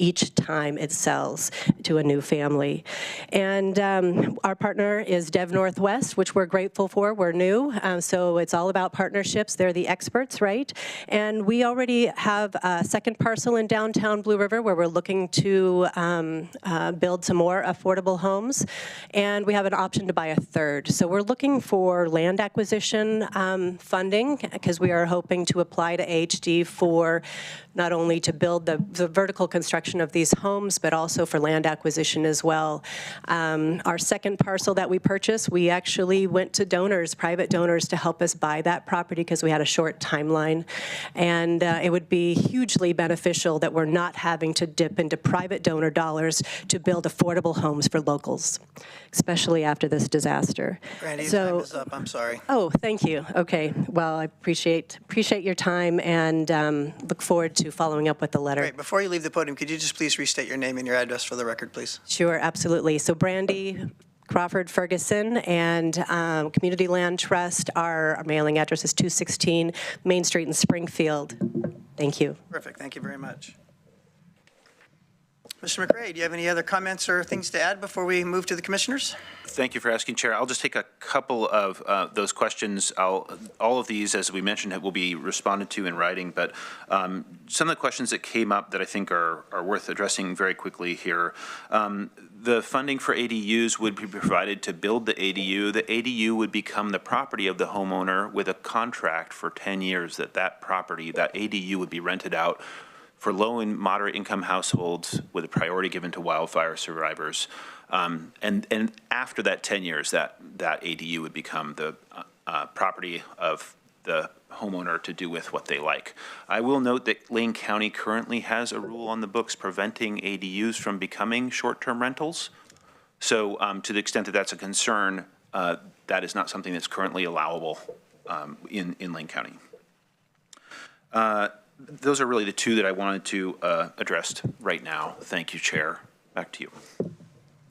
each time it sells to a new family. And our partner is Dev Northwest, which we're grateful for. We're new, so it's all about partnerships. They're the experts, right? And we already have a second parcel in downtown Blue River where we're looking to build some more affordable homes. And we have an option to buy a third. So we're looking for land acquisition funding because we are hoping to apply to AHD for not only to build the vertical construction of these homes, but also for land acquisition as well. Our second parcel that we purchased, we actually went to donors, private donors, to help us buy that property because we had a short timeline. And it would be hugely beneficial that we're not having to dip into private donor dollars to build affordable homes for locals, especially after this disaster. Brandy, time is up. I'm sorry. Oh, thank you. Okay. Well, I appreciate your time and look forward to following up with the letter. Great. Before you leave the podium, could you just please restate your name and your address for the record, please? Sure, absolutely. So Brandy Crawford Ferguson and Community Land Trust, our mailing address is 216 Main Street in Springfield. Thank you. Perfect. Thank you very much. Mr. McRae, do you have any other comments or things to add before we move to the commissioners? Thank you for asking, Chair. I'll just take a couple of those questions. All of these, as we mentioned, will be responded to in writing, but some of the questions that came up that I think are worth addressing very quickly here. The funding for ADUs would be provided to build the ADU. The ADU would become the property of the homeowner with a contract for 10 years that property, that ADU would be rented out for low and moderate income households with a priority given to wildfire survivors. And after that 10 years, that ADU would become the property of the homeowner to do with what they like. I will note that Lane County currently has a rule on the books preventing ADUs from becoming short-term rentals. So to the extent that that's a concern, that is not something that's currently allowable in Lane County. Those are really the two that I wanted to address right now. Thank you, Chair. Back to you.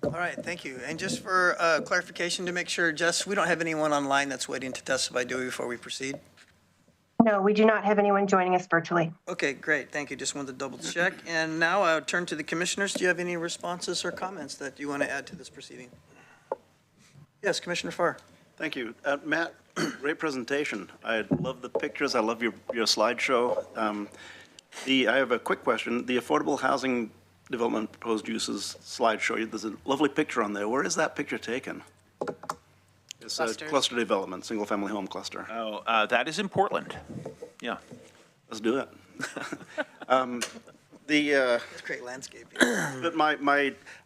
All right, thank you. And just for clarification to make sure, Jess, we don't have anyone online that's waiting to testify, do we, before we proceed? No, we do not have anyone joining us virtually. Okay, great. Thank you. Just wanted to double check. And now I'll turn to the commissioners. Do you have any responses or comments that you want to add to this proceeding? Yes, Commissioner Farr. Thank you. Matt, great presentation. I love the pictures. I love your slideshow. I have a quick question. The affordable housing development proposed uses slideshow, there's a lovely picture on there. Where is that picture taken? It's a cluster development, single family home cluster. Oh, that is in Portland. Yeah. Let's do it. It's great landscaping. But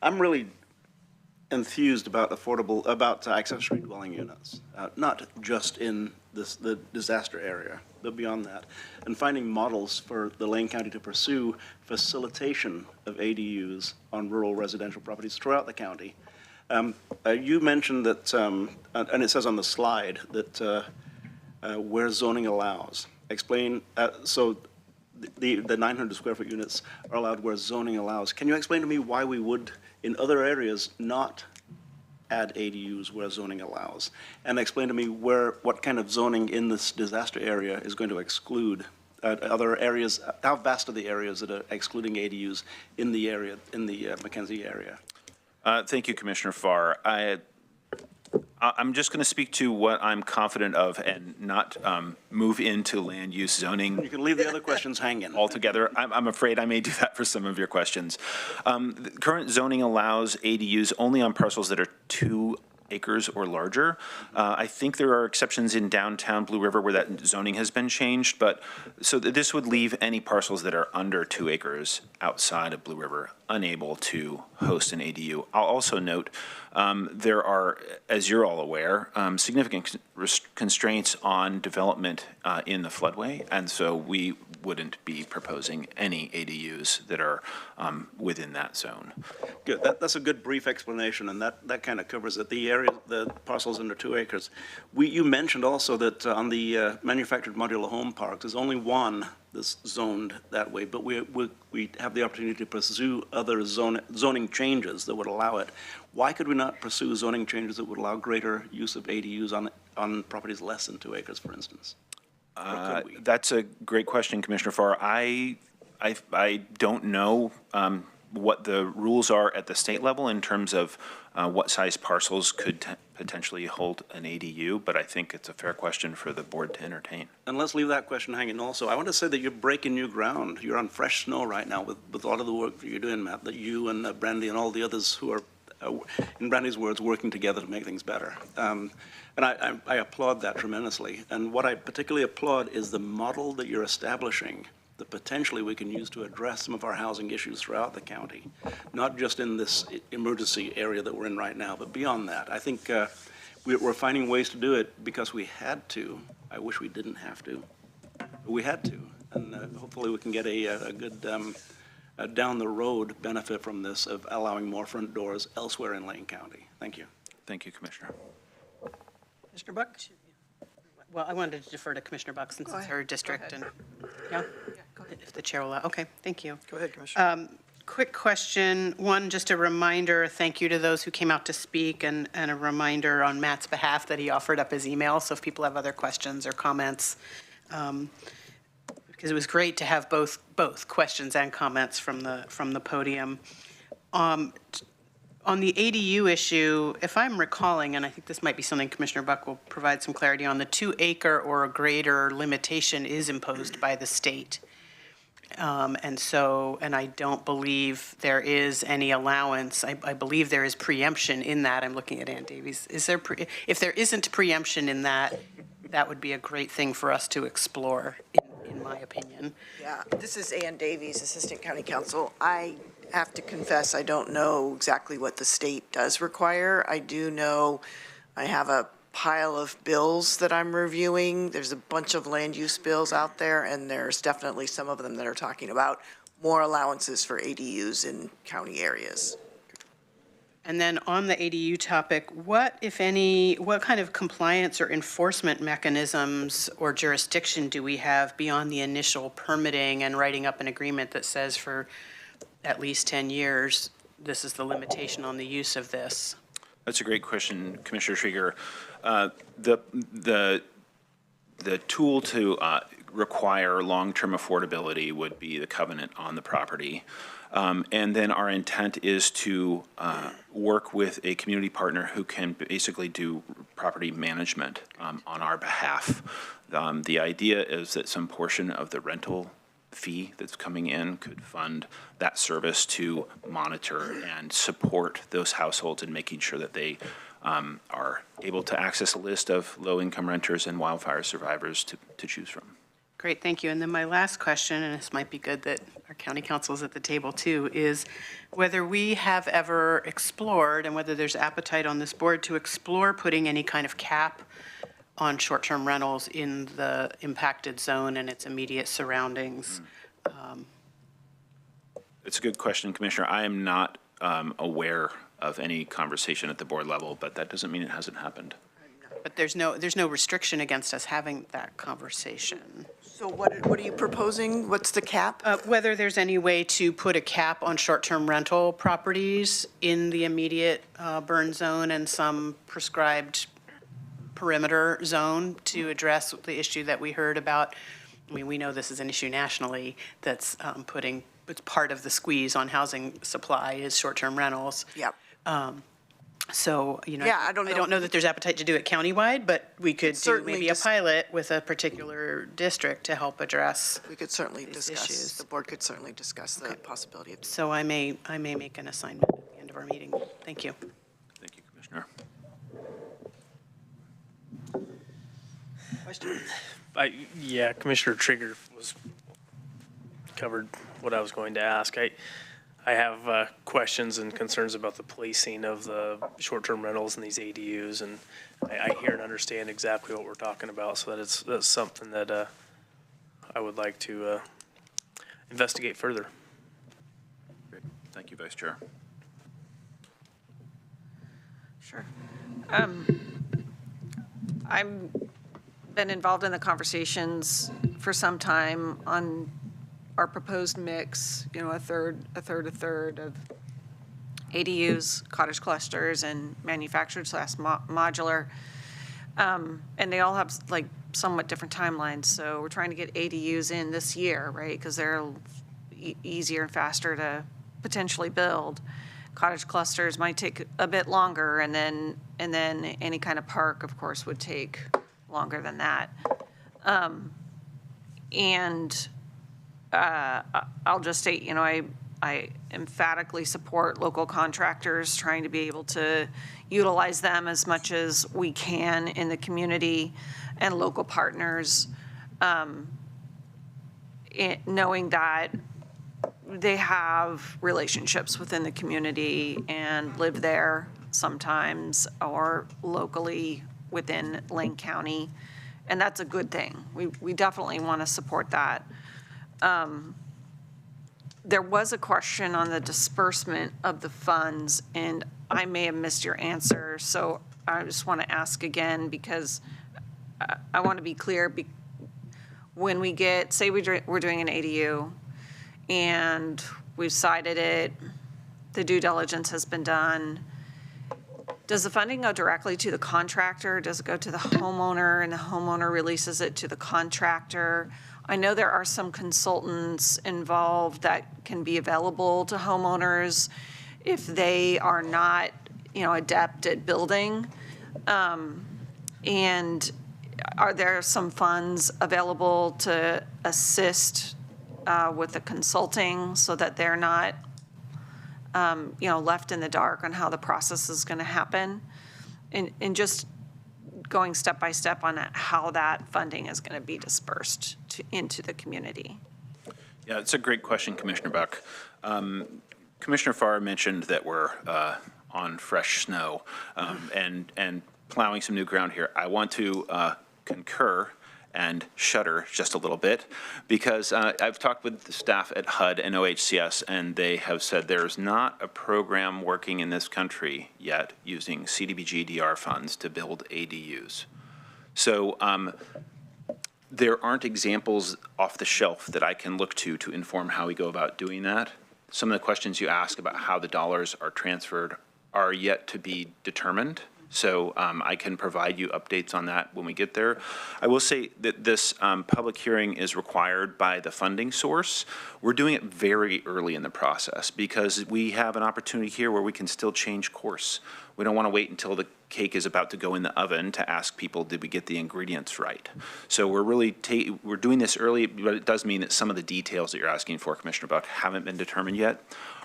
I'm really enthused about accessory dwelling units, not just in the disaster area, but beyond that, and finding models for the Lane County to pursue facilitation of ADUs on rural residential properties throughout the county. You mentioned that, and it says on the slide that where zoning allows. Explain, so the 900 square foot units are allowed where zoning allows. Can you explain to me why we would, in other areas, not add ADUs where zoning allows? And explain to me what kind of zoning in this disaster area is going to exclude other areas. How vast are the areas that are excluding ADUs in the area, in the McKenzie area? Thank you, Commissioner Farr. I'm just going to speak to what I'm confident of and not move into land use zoning. You can leave the other questions hanging. Altogether. I'm afraid I may do that for some of your questions. The current zoning allows ADUs only on parcels that are 2 acres or larger. I think there are exceptions in downtown Blue River where that zoning has been changed, but so this would leave any parcels that are under 2 acres outside of Blue River unable to host an ADU. I'll also note there are, as you're all aware, significant constraints on development in the floodway, and so we wouldn't be proposing any ADUs that are within that zone. Good. That's a good brief explanation, and that kind of covers it. The area, the parcels under 2 acres. You mentioned also that on the manufactured modular home parks, there's only one that's zoned that way, but we have the opportunity to pursue other zoning changes that would allow it. Why could we not pursue zoning changes that would allow greater use of ADUs on properties less than 2 acres, for instance? That's a great question, Commissioner Farr. I don't know what the rules are at the state level in terms of what size parcels could potentially hold an ADU, but I think it's a fair question for the board to entertain. And let's leave that question hanging also. I want to say that you're breaking new ground. You're on fresh snow right now with all of the work that you're doing, Matt, that you and Brandy and all the others who are, in Brandy's words, working together to make things better. And I applaud that tremendously. And what I particularly applaud is the model that you're establishing that potentially we can use to address some of our housing issues throughout the county, not just in this emergency area that we're in right now, but beyond that. I think we're finding ways to do it because we had to. I wish we didn't have to, but we had to. And hopefully we can get a good down the road benefit from this of allowing more front doors elsewhere in Lane County. Thank you. Thank you, Commissioner. Commissioner Buck? Well, I wanted to defer to Commissioner Buck since it's her district and, yeah? If the chair will allow. Okay, thank you. Go ahead, Commissioner. Quick question. One, just a reminder, thank you to those who came out to speak, and a reminder on Matt's behalf that he offered up his email, so if people have other questions or comments, because it was great to have both questions and comments from the podium. On the ADU issue, if I'm recalling, and I think this might be something Commissioner Buck will provide some clarity on, the 2-acre or greater limitation is imposed by the state. And I don't believe there is any allowance. I believe there is preemption in that. I'm looking at Ann Davies. Is there if there isn't preemption in that, that would be a great thing for us to explore, in my opinion. Yeah, this is Ann Davies, Assistant County Counsel. I have to confess, I don't know exactly what the state does require. I do know I have a pile of bills that I'm reviewing. There's a bunch of land use bills out there, and there's definitely some of them that are talking about more allowances for ADUs in county areas. And then on the ADU topic, what, if any, what kind of compliance or enforcement mechanisms or jurisdiction do we have beyond the initial permitting and writing up an agreement that says for at least 10 years, this is the limitation on the use of this? That's a great question, Commissioner Trieger. The tool to require long-term affordability would be the covenant on the property. And then our intent is to work with a community partner who can basically do property management on our behalf. The idea is that some portion of the rental fee that's coming in could fund that service to monitor and support those households in making sure that they are able to access a list of low-income renters and wildfire survivors to choose from. Great, thank you. And then my last question, and this might be good that our county council is at the table too, is whether we have ever explored and whether there's appetite on this board to explore putting any kind of cap on short-term rentals in the impacted zone and its immediate surroundings. It's a good question, Commissioner. I am not aware of any conversation at the board level, but that doesn't mean it hasn't happened. But there's no restriction against us having that conversation. So what are you proposing? What's the cap? Whether there's any way to put a cap on short-term rental properties in the immediate burn zone and some prescribed perimeter zone to address the issue that we heard about. I mean, we know this is an issue nationally that's it's part of the squeeze on housing supply is short-term rentals. Yep. So, you know, Yeah, I don't know that there's appetite to do it countywide, but we could do certainly maybe a pilot with a particular district to help address. We could certainly these discuss, issues. the board could certainly discuss the possibility of. So I may make an assignment at the end of our meeting. Thank you. Thank you, Commissioner. Question? Yeah, Commissioner Trigger covered what I was going to ask. I have questions and concerns about the placing of the short-term rentals in these ADUs, and I hear and understand exactly what we're talking about, so that's something that I would like to investigate further. Great. Thank you, Vice Chair. Sure. I've been involved in the conversations for some time on our proposed mix, you know, a third of ADUs, cottage clusters, and manufactured / modular. And they all have like somewhat different timelines. So we're trying to get ADUs in this year, right? Because they're easier and faster to potentially build. Cottage clusters might take a bit longer, and then any kind of park, of course, would take longer than that. I'll just state, you know, I emphatically support local contractors, trying to be able to utilize them as much as we can in the community, and local partners, knowing that they have relationships within the community and live there sometimes, or locally within Lane County, and that's a good thing. We definitely want to support that. There was a question on the disbursement of the funds, and I may have missed your answer, so I just want to ask again, because I want to be clear. When we get, say we're doing an ADU, and we've cited it, the due diligence has been done, does the funding go directly to the contractor? Does it go to the homeowner, and the homeowner releases it to the contractor? I know there are some consultants involved that can be available to homeowners if they are not, you know, adept at building. And are there some funds available to assist with the consulting so that they're not, you know, left in the dark on how the process is going to happen? And just going step by step on how that funding is going to be dispersed into the community. Yeah, it's a great question, Commissioner Buck. Commissioner Farr mentioned that we're on fresh snow and plowing some new ground here. I want to concur and shudder just a little bit, because I've talked with the staff at HUD and OHCS, and they have said there's not a program working in this country yet using CDBG-DR funds to build ADUs. So there aren't examples off the shelf that I can look to inform how we go about doing that. Some of the questions you ask about how the dollars are transferred are yet to be determined. So I can provide you updates on that when we get there. I will say that this public hearing is required by the funding source. We're doing it very early in the process because we have an opportunity here where we can still change course. We don't want to wait until the cake is about to go in the oven to ask people, did we get the ingredients right? So we're really we're doing this early, but it does mean that some of the details that you're asking for, Commissioner Buck, haven't been determined yet.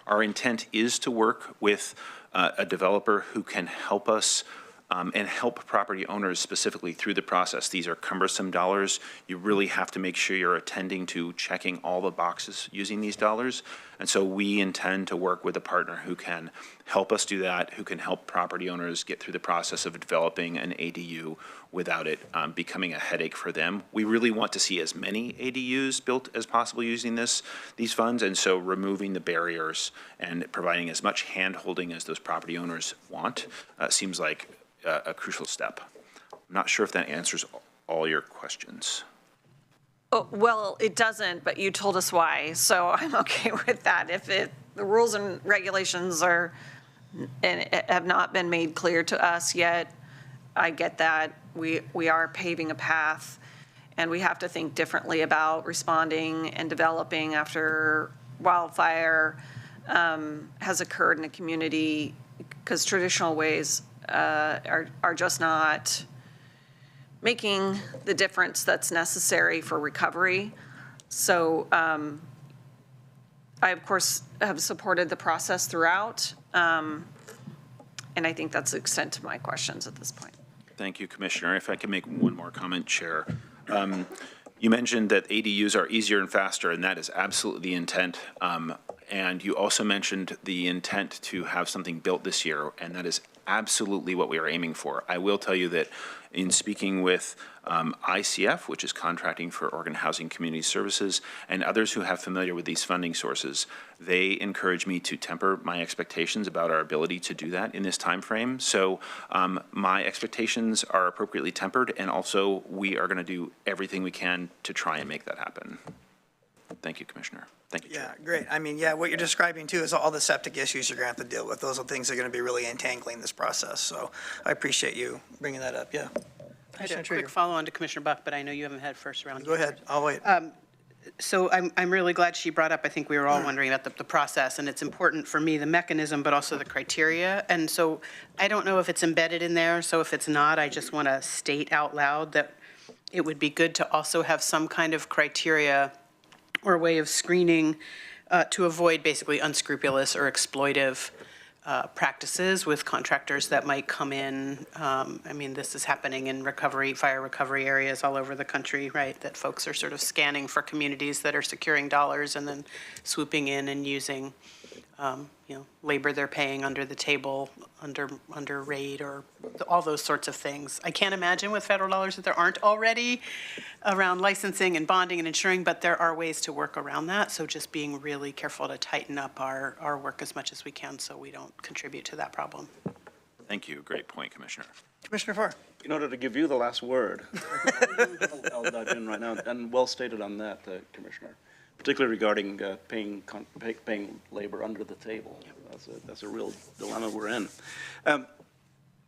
Our intent is to work with a developer who can help us and help property owners specifically through the process. These are cumbersome dollars. You really have to make sure you're attending to checking all the boxes using these dollars. And so we intend to work with a partner who can help us do that, who can help property owners get through the process of developing an ADU without it becoming a headache for them. We really want to see as many ADUs built as possible using these funds, and so removing the barriers and providing as much hand-holding as those property owners want seems like a crucial step. I'm not sure if that answers all your questions. Oh, well, it doesn't, but you told us why, so I'm okay with that. If the rules and regulations are and have not been made clear to us yet, I get that. We are paving a path, and we have to think differently about responding and developing after wildfire has occurred in a community, because traditional ways are just not making the difference that's necessary for recovery. So I, of course, have supported the process throughout, and I think that's the extent of my questions at this point. Thank you, Commissioner. If I can make one more comment, Chair. You mentioned that ADUs are easier and faster, and that is absolutely the intent. And you also mentioned the intent to have something built this year, and that is absolutely what we are aiming for. I will tell you that in speaking with ICF, which is Contracting for Oregon Housing Community Services, and others who have familiar with these funding sources, they encourage me to temper my expectations about our ability to do that in this time frame. So my expectations are appropriately tempered, and also we are going to do everything we can to try and make that happen. Thank you, Commissioner. Thank you, Chair. Yeah, great. I mean, yeah, what you're describing too is all the septic issues you're going to have to deal with. Those are things that are going to be really entangling this process. So I appreciate you bringing that up. Yeah. I had a quick follow-on to Commissioner Buck, but I know you haven't had first round. Go ahead. I'll wait. So I'm really glad she brought up, I think we were all wondering about the process, and it's important for me, the mechanism, but also the criteria. And so I don't know if it's embedded in there, so if it's not, I just want to state out loud that it would be good to also have some kind of criteria or way of screening to avoid basically unscrupulous or exploitive practices with contractors that might come in. I mean, this is happening in fire recovery areas all over the country, right? That folks are sort of scanning for communities that are securing dollars and then swooping in and using, labor they're paying under the table, under rate, or all those sorts of things. I can't imagine with federal dollars that there aren't already around licensing and bonding and insuring, but there are ways to work around that. So just being really careful to tighten up our work as much as we can so we don't contribute to that problem. Thank you. Great point, Commissioner. Commissioner Farr. In order to give you the last word, I'll dive in right now, and well stated on that, Commissioner, particularly regarding paying labor under the table. That's a real dilemma we're in.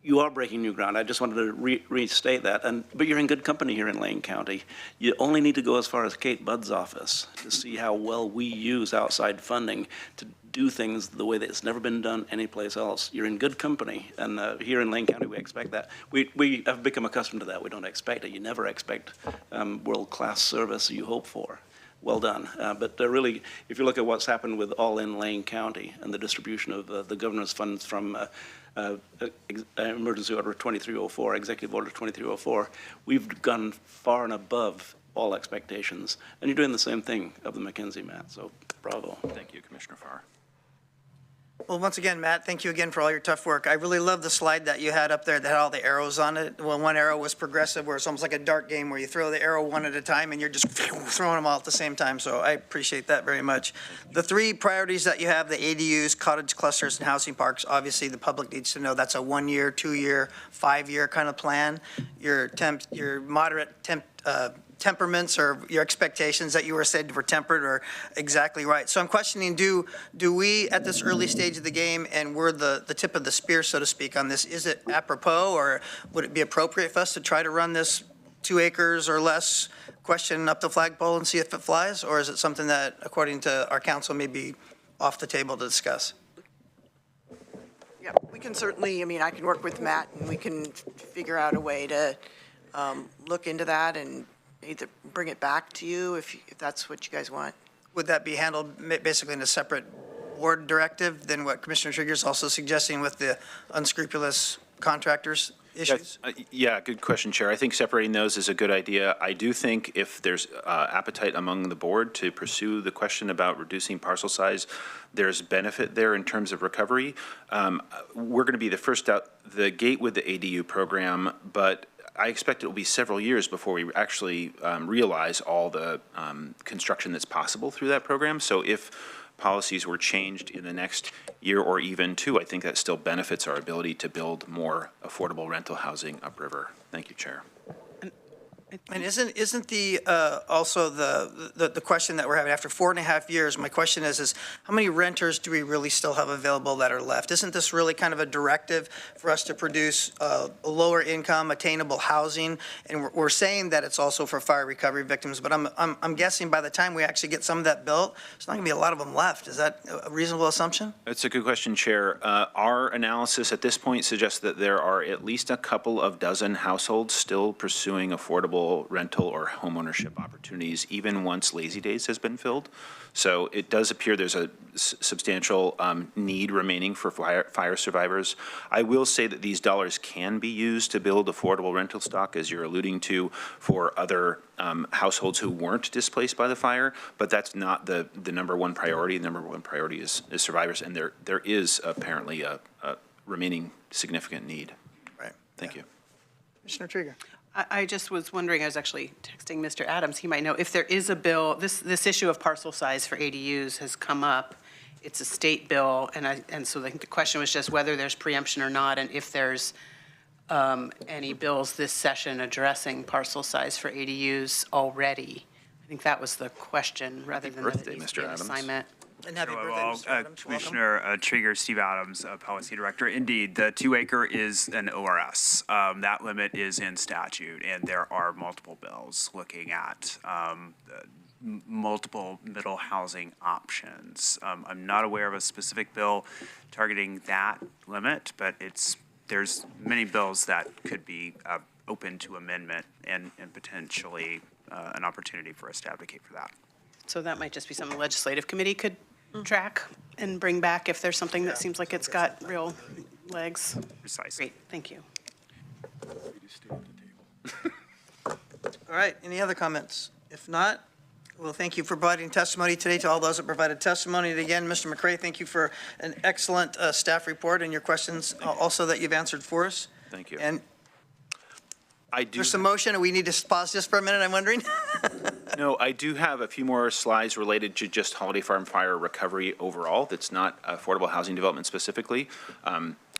You are breaking new ground. I just wanted to restate that. But you're in good company here in Lane County. You only need to go as far as Kate Budd's office to see how well we use outside funding to do things the way that it's never been done anyplace else. You're in good company, and here in Lane County, we expect that. We have become accustomed to that. We don't expect it. You never expect world-class service you hope for. Well done. But really, if you look at what's happened with all in Lane County and the distribution of the governor's funds from Emergency Order 2304, Executive Order 2304, we've gone far and above all expectations. And you're doing the same thing of the McKinsey, Matt. So bravo. Thank you, Commissioner Farr. Well, once again, Matt, thank you again for all your tough work. I really love the slide that you had up there that had all the arrows on it. Well, one arrow was progressive, where it's almost like a dart game where you throw the arrow one at a time and you're just throwing them all at the same time. So I appreciate that very much. The three priorities that you have, the ADUs, cottage clusters, and housing parks, obviously the public needs to know that's a 1 year, 2 year, 5 year kind of plan. Your moderate temperaments or your expectations that you were said were tempered are exactly right. So I'm questioning, do we at this early stage of the game, and we're the tip of the spear, so to speak, on this, is it apropos, or would it be appropriate for us to try to run this 2 acres or less question up the flagpole and see if it flies? Or is it something that, according to our council, may be off the table to discuss? Yeah, we can certainly, I can work with Matt and we can figure out a way to look into that and either bring it back to you if that's what you guys want. Would that be handled basically in a separate board directive than what Commissioner Trigger's also suggesting with the unscrupulous contractors issues? Yeah, good question, Chair. I think separating those is a good idea. I do think if there's appetite among the board to pursue the question about reducing parcel size, there's benefit there in terms of recovery. We're going to be the first out the gate with the ADU program, but I expect it will be several years before we actually realize all the construction that's possible through that program. So if policies were changed in the next year or even 2, I think that still benefits our ability to build more affordable rental housing upriver. Thank you, Chair. And isn't the also the question that we're having after 4.5 years? My question is how many renters do we really still have available that are left? Isn't this really kind of a directive for us to produce lower income, attainable housing? And we're saying that it's also for fire recovery victims, but I'm guessing by the time we actually get some of that built, there's not going to be a lot of them left. Is that a reasonable assumption? That's a good question, Chair. Our analysis at this point suggests that there are at least a couple of dozen households still pursuing affordable rental or homeownership opportunities, even once Lazy Days has been filled. So it does appear there's a substantial need remaining for fire survivors. I will say that these dollars can be used to build affordable rental stock, as you're alluding to, for other households who weren't displaced by the fire, but that's not the number one priority. The number one priority is survivors, and there is apparently a remaining significant need. Right. Thank you. Commissioner Trigger. I just was wondering, I was actually texting Mr. Adams, he might know, if there is a bill, this issue of parcel size for ADUs has come up. It's a state bill, and so I think the question was just whether there's preemption or not, and if there's any bills this session addressing parcel size for ADUs already. I think that was the question, rather than that it needs to be an assignment. And happy birthday, Mr. Adams. Commissioner Trigger, Steve Adams, Policy Director. Indeed, the 2 acre is an ORS. That limit is in statute, and there are multiple bills looking at multiple middle housing options. I'm not aware of a specific bill targeting that limit, but there's many bills that could be open to amendment and potentially an opportunity for us to advocate for that. So that might just be something the legislative committee could track and bring back if there's something that seems like it's got real legs. Precisely. Great, thank you. All right, any other comments? If not, well, thank you for providing testimony today to all those that provided testimony. And again, Mr. McCray, thank you for an excellent staff report and your questions also that you've answered for us. Thank you. And I do. there's a motion, and we need to pause just for a minute, I'm wondering. No, I do have a few more slides related to just Holiday Farm fire recovery overall. That's not affordable housing development specifically.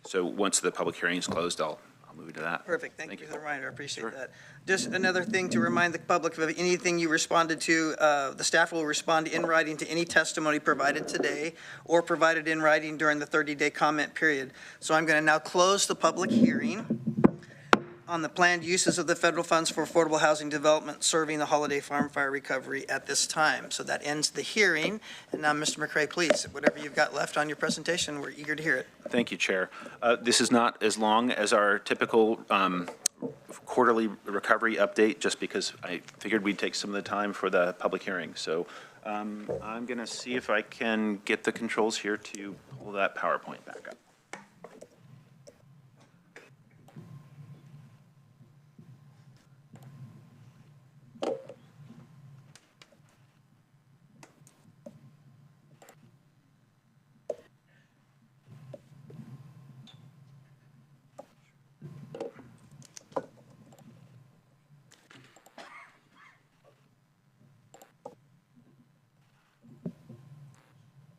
So once the public hearing is closed, I'll move into that. Perfect. Thank you for the reminder. I appreciate that. Just another thing to remind the public of anything you responded to, the staff will respond in writing to any testimony provided today or provided in writing during the 30-day comment period. So I'm going to now close the public hearing on the planned uses of the federal funds for affordable housing development serving the Holiday Farm fire recovery at this time. So that ends the hearing. And now, Mr. McCray, please, whatever you've got left on your presentation, we're eager to hear it. Thank you, Chair. This is not as long as our typical quarterly recovery update, just because I figured we'd take some of the time for the public hearing. So I'm going to see if I can get the controls here to pull that PowerPoint back up.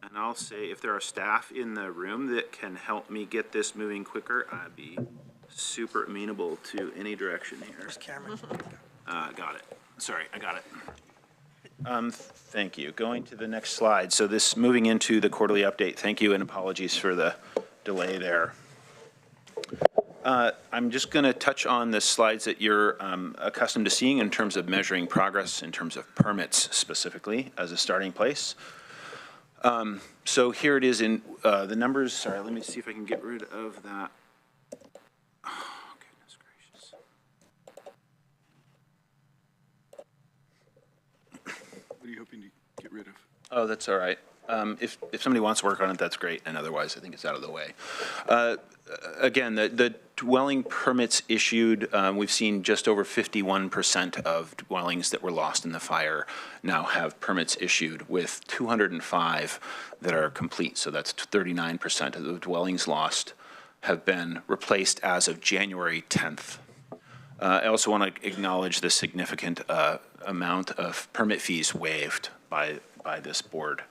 And I'll say if there are staff in the room that can help me get this moving quicker, I'd be super amenable to any direction here. Where's Cameron? Got it. Sorry, I got it. Thank you. Going to the next slide. So this moving into the quarterly update. Thank you and apologies for the delay there. I'm just going to touch on the slides that you're accustomed to seeing in terms of measuring progress in terms of permits specifically as a starting place. So here it is in the numbers. Sorry, let me see if I can get rid of that. Oh, goodness gracious. What are you hoping to get rid of? Oh, that's all right. If somebody wants to work on it, that's great. And otherwise, I think it's out of the way. Again, the dwelling permits issued, we've seen just over 51% of dwellings that were lost in the fire now have permits issued, with 205 that are complete. So that's 39% of the dwellings lost have been replaced as of January 10th. I also want to acknowledge the significant amount of permit fees waived by this board.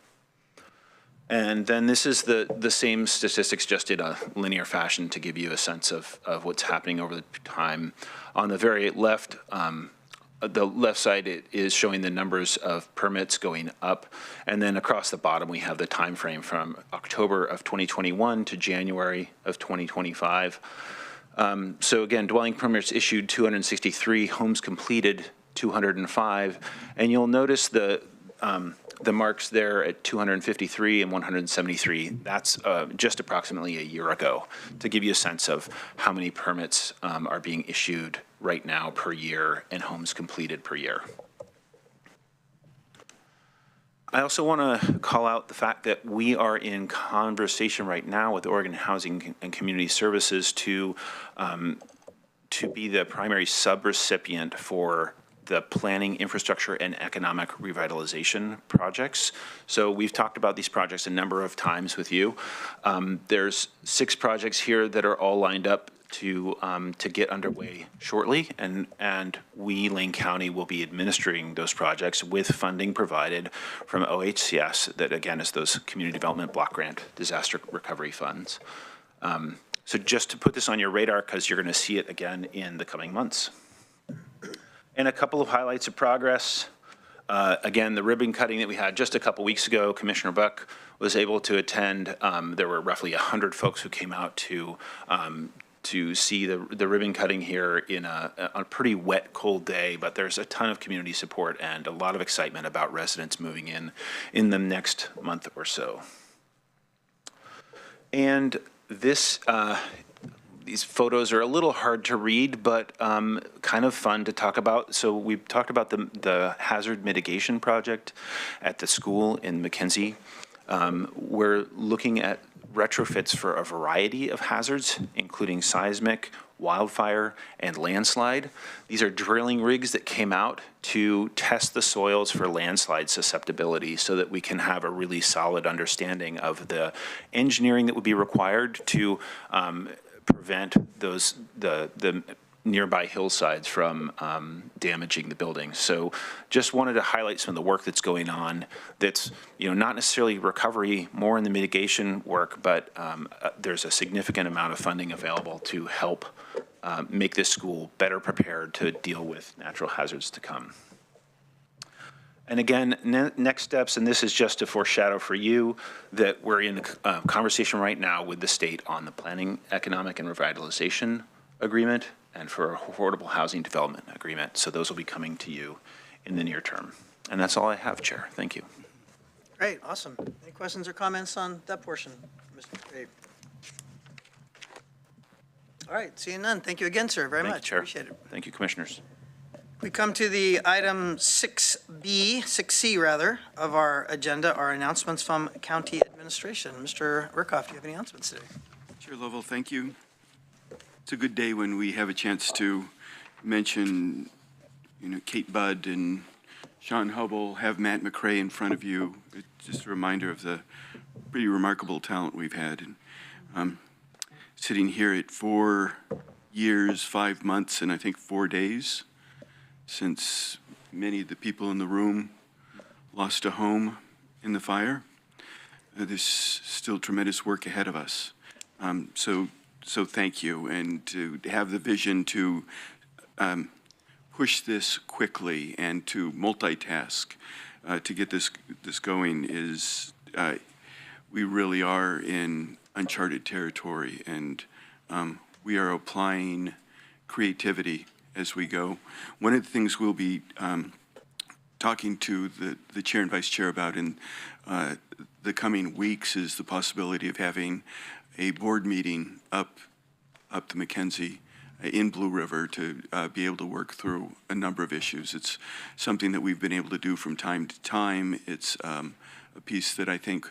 And then this is the same statistics, just in a linear fashion to give you a sense of what's happening over the time. On the very left, the left side it is showing the numbers of permits going up. And then across the bottom, we have the time frame from October of 2021 to January of 2025. So again, dwelling permits issued 263, homes completed 205. And you'll notice the marks there at 253 and 173, that's just approximately a year ago, to give you a sense of how many permits are being issued right now per year and homes completed per year. I also want to call out the fact that we are in conversation right now with Oregon Housing and Community Services to be the primary subrecipient for the planning, infrastructure, and economic revitalization projects. So we've talked about these projects a number of times with you. There's 6 projects here that are all lined up to get underway shortly, and we, Lane County, will be administering those projects with funding provided from OHCS, that again is those Community Development Block Grant Disaster Recovery Funds. So just to put this on your radar, because you're going to see it again in the coming months. And a couple of highlights of progress. Again, the ribbon cutting that we had just a couple weeks ago, Commissioner Buck was able to attend. There were roughly 100 folks who came out to to see the ribbon cutting here in a pretty wet, cold day, but there's a ton of community support and a lot of excitement about residents moving in the next month or so. And this, these photos are a little hard to read, but kind of fun to talk about. So we've talked about the hazard mitigation project at the school in McKenzie. We're looking at retrofits for a variety of hazards, including seismic, wildfire, and landslide. These are drilling rigs that came out to test the soils for landslide susceptibility so that we can have a really solid understanding of the engineering that would be required to prevent the nearby hillsides from damaging the buildings. So just wanted to highlight some of the work that's going on that's, not necessarily recovery, more in the mitigation work, but there's a significant amount of funding available to help make this school better prepared to deal with natural hazards to come. And again, next steps, and this is just to foreshadow for you that we're in a conversation right now with the state on the Planning, Economic, and Revitalization Agreement and for affordable housing development agreement. So those will be coming to you in the near term. And that's all I have, Chair. Thank you. Great, awesome. Any questions or comments on that portion, Mr. McRae? All right, seeing none. Thank you again, sir, very much. Chair. Appreciate it. Thank you, Commissioners. We come to the item 6C rather, of our agenda, our announcements from county administration. Mr. Rickoff, do you have any announcements today? Chair Lovell, thank you. It's a good day when we have a chance to mention, Kate Budd and Sean Hubble, have Matt McRae in front of you. It's just a reminder of the pretty remarkable talent we've had. And sitting here at 4 years, 5 months, and I think 4 days since many of the people in the room lost a home in the fire. There's still tremendous work ahead of us. So thank you, and to have the vision to push this quickly and to multitask to get this going is, we really are in uncharted territory, and we are applying creativity as we go. One of the things we'll be talking to the chair and vice chair about in the coming weeks is the possibility of having a board meeting up the McKenzie in Blue River to be able to work through a number of issues. It's something that we've been able to do from time to time. It's a piece that I think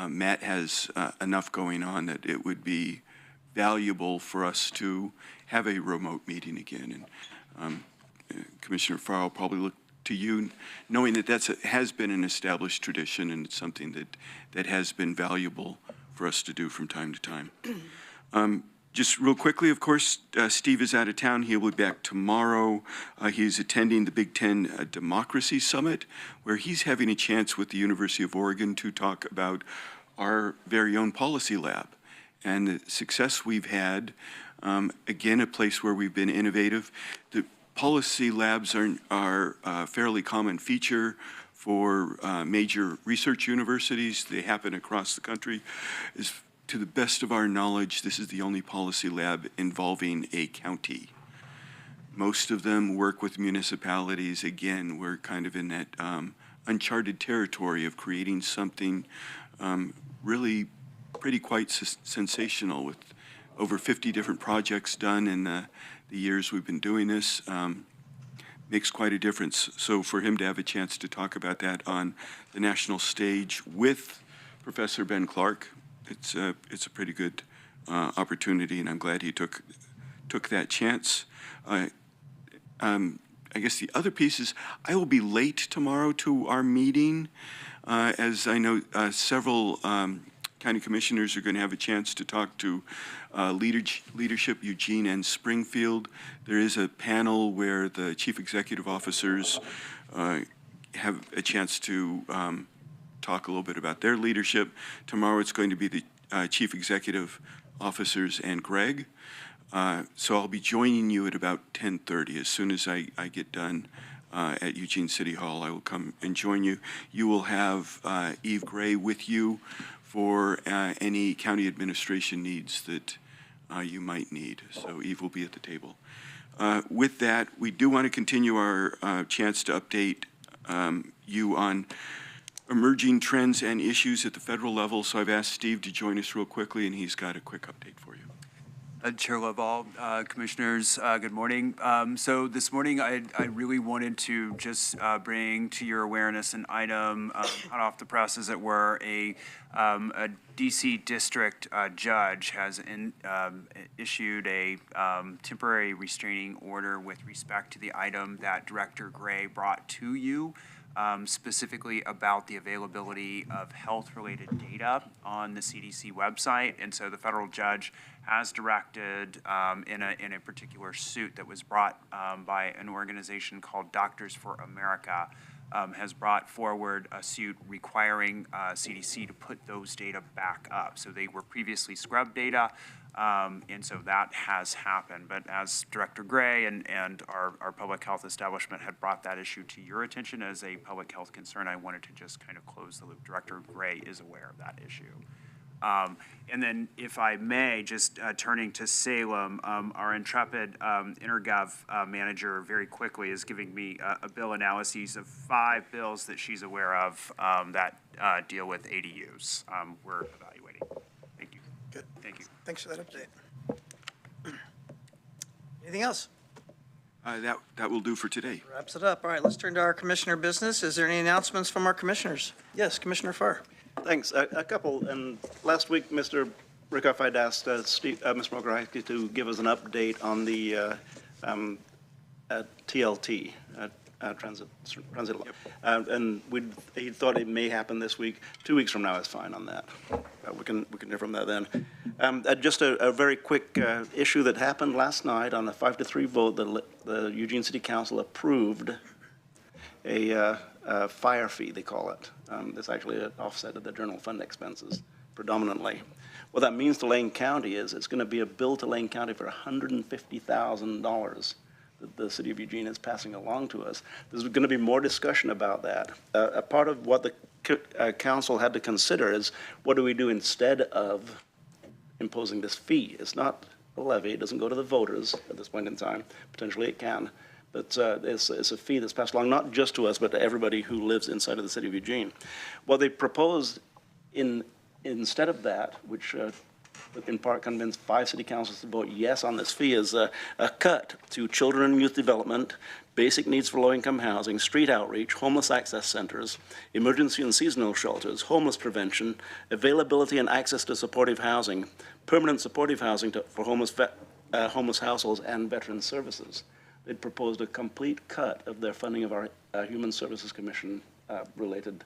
Matt has enough going on that it would be valuable for us to have a remote meeting again. And Commissioner Farr will probably look to you, knowing that has been an established tradition, and it's something that has been valuable for us to do from time to time. Just real quickly, of course, Steve is out of town. He will be back tomorrow. He's attending the Big Ten Democracy Summit, where he's having a chance with the University of Oregon to talk about our very own policy lab and the success we've had. Again, a place where we've been innovative. The policy labs are a fairly common feature for major research universities. They happen across the country. To the best of our knowledge, this is the only policy lab involving a county. Most of them work with municipalities. Again, we're kind of in that uncharted territory of creating something really pretty quite sensational, with over 50 different projects done in the years we've been doing this. Makes quite a difference. So for him to have a chance to talk about that on the national stage with Professor Ben Clark, it's a pretty good opportunity, and I'm glad he took that chance. I guess the other piece is I will be late tomorrow to our meeting, as I know several county commissioners are going to have a chance to talk to leadership Eugene and Springfield. There is a panel where the chief executive officers have a chance to talk a little bit about their leadership. Tomorrow it's going to be the chief executive officers and Greg. So I'll be joining you at about 10:30. As soon as I get done at Eugene City Hall, I will come and join you. You will have Eve Gray with you for any county administration needs that you might need. So Eve will be at the table. With that, we do want to continue our chance to update you on emerging trends and issues at the federal level. So I've asked Steve to join us real quickly, and he's got a quick update for you. Chair Lovall, Commissioners, good morning. So this morning, I really wanted to just bring to your awareness an item hot off the press, as it were. A DC district judge has issued a temporary restraining order with respect to the item that Director Gray brought to you, specifically about the availability of health-related data on the CDC website. And so the federal judge has directed in a particular suit that was brought by an organization called Doctors for America, has brought forward a suit requiring CDC to put those data back up. So they were previously scrubbed data, and so that has happened. But as Director Gray and our public health establishment had brought that issue to your attention as a public health concern, I wanted to just kind of close the loop. Director Gray is aware of that issue. And then, if I may, just turning to Salem, our intrepid InterGov manager very quickly is giving me a bill analysis of 5 bills that she's aware of that deal with ADUs. We're evaluating. Thank you. Good. Thank you. Thanks for that update. Anything else? That will do for today. Wraps it up. All right, let's turn to our commissioner business. Is there any announcements from our commissioners? Yes, Commissioner Farr. Thanks. A couple. And last week, Mr. Rickoff, I'd asked Mr. Mogorowski to give us an update on the TLT, transit. Yep. And he thought it may happen this week. 2 weeks from now is fine on that. We can hear from that then. Just a very quick issue that happened last night on a 5-3 vote. The Eugene City Council approved a fire fee, they call it. It's actually an offset of the general fund expenses, predominantly. What that means to Lane County is it's going to be a bill to Lane County for $150,000 that the city of Eugene is passing along to us. There's going to be more discussion about that. A part of what the council had to consider is, what do we do instead of imposing this fee? It's not a levy. It doesn't go to the voters at this point in time. Potentially it can. But it's a fee that's passed along not just to us, but to everybody who lives inside of the city of Eugene. What they proposed instead of that, which in part convinced 5 city councils to vote yes on this fee, is a cut to children and youth development, basic needs for low-income housing, street outreach, homeless access centers, emergency and seasonal shelters, homeless prevention, availability and access to supportive housing, permanent supportive housing for homeless households, and veteran services. They'd proposed a complete cut of their funding of our Human Services Commission related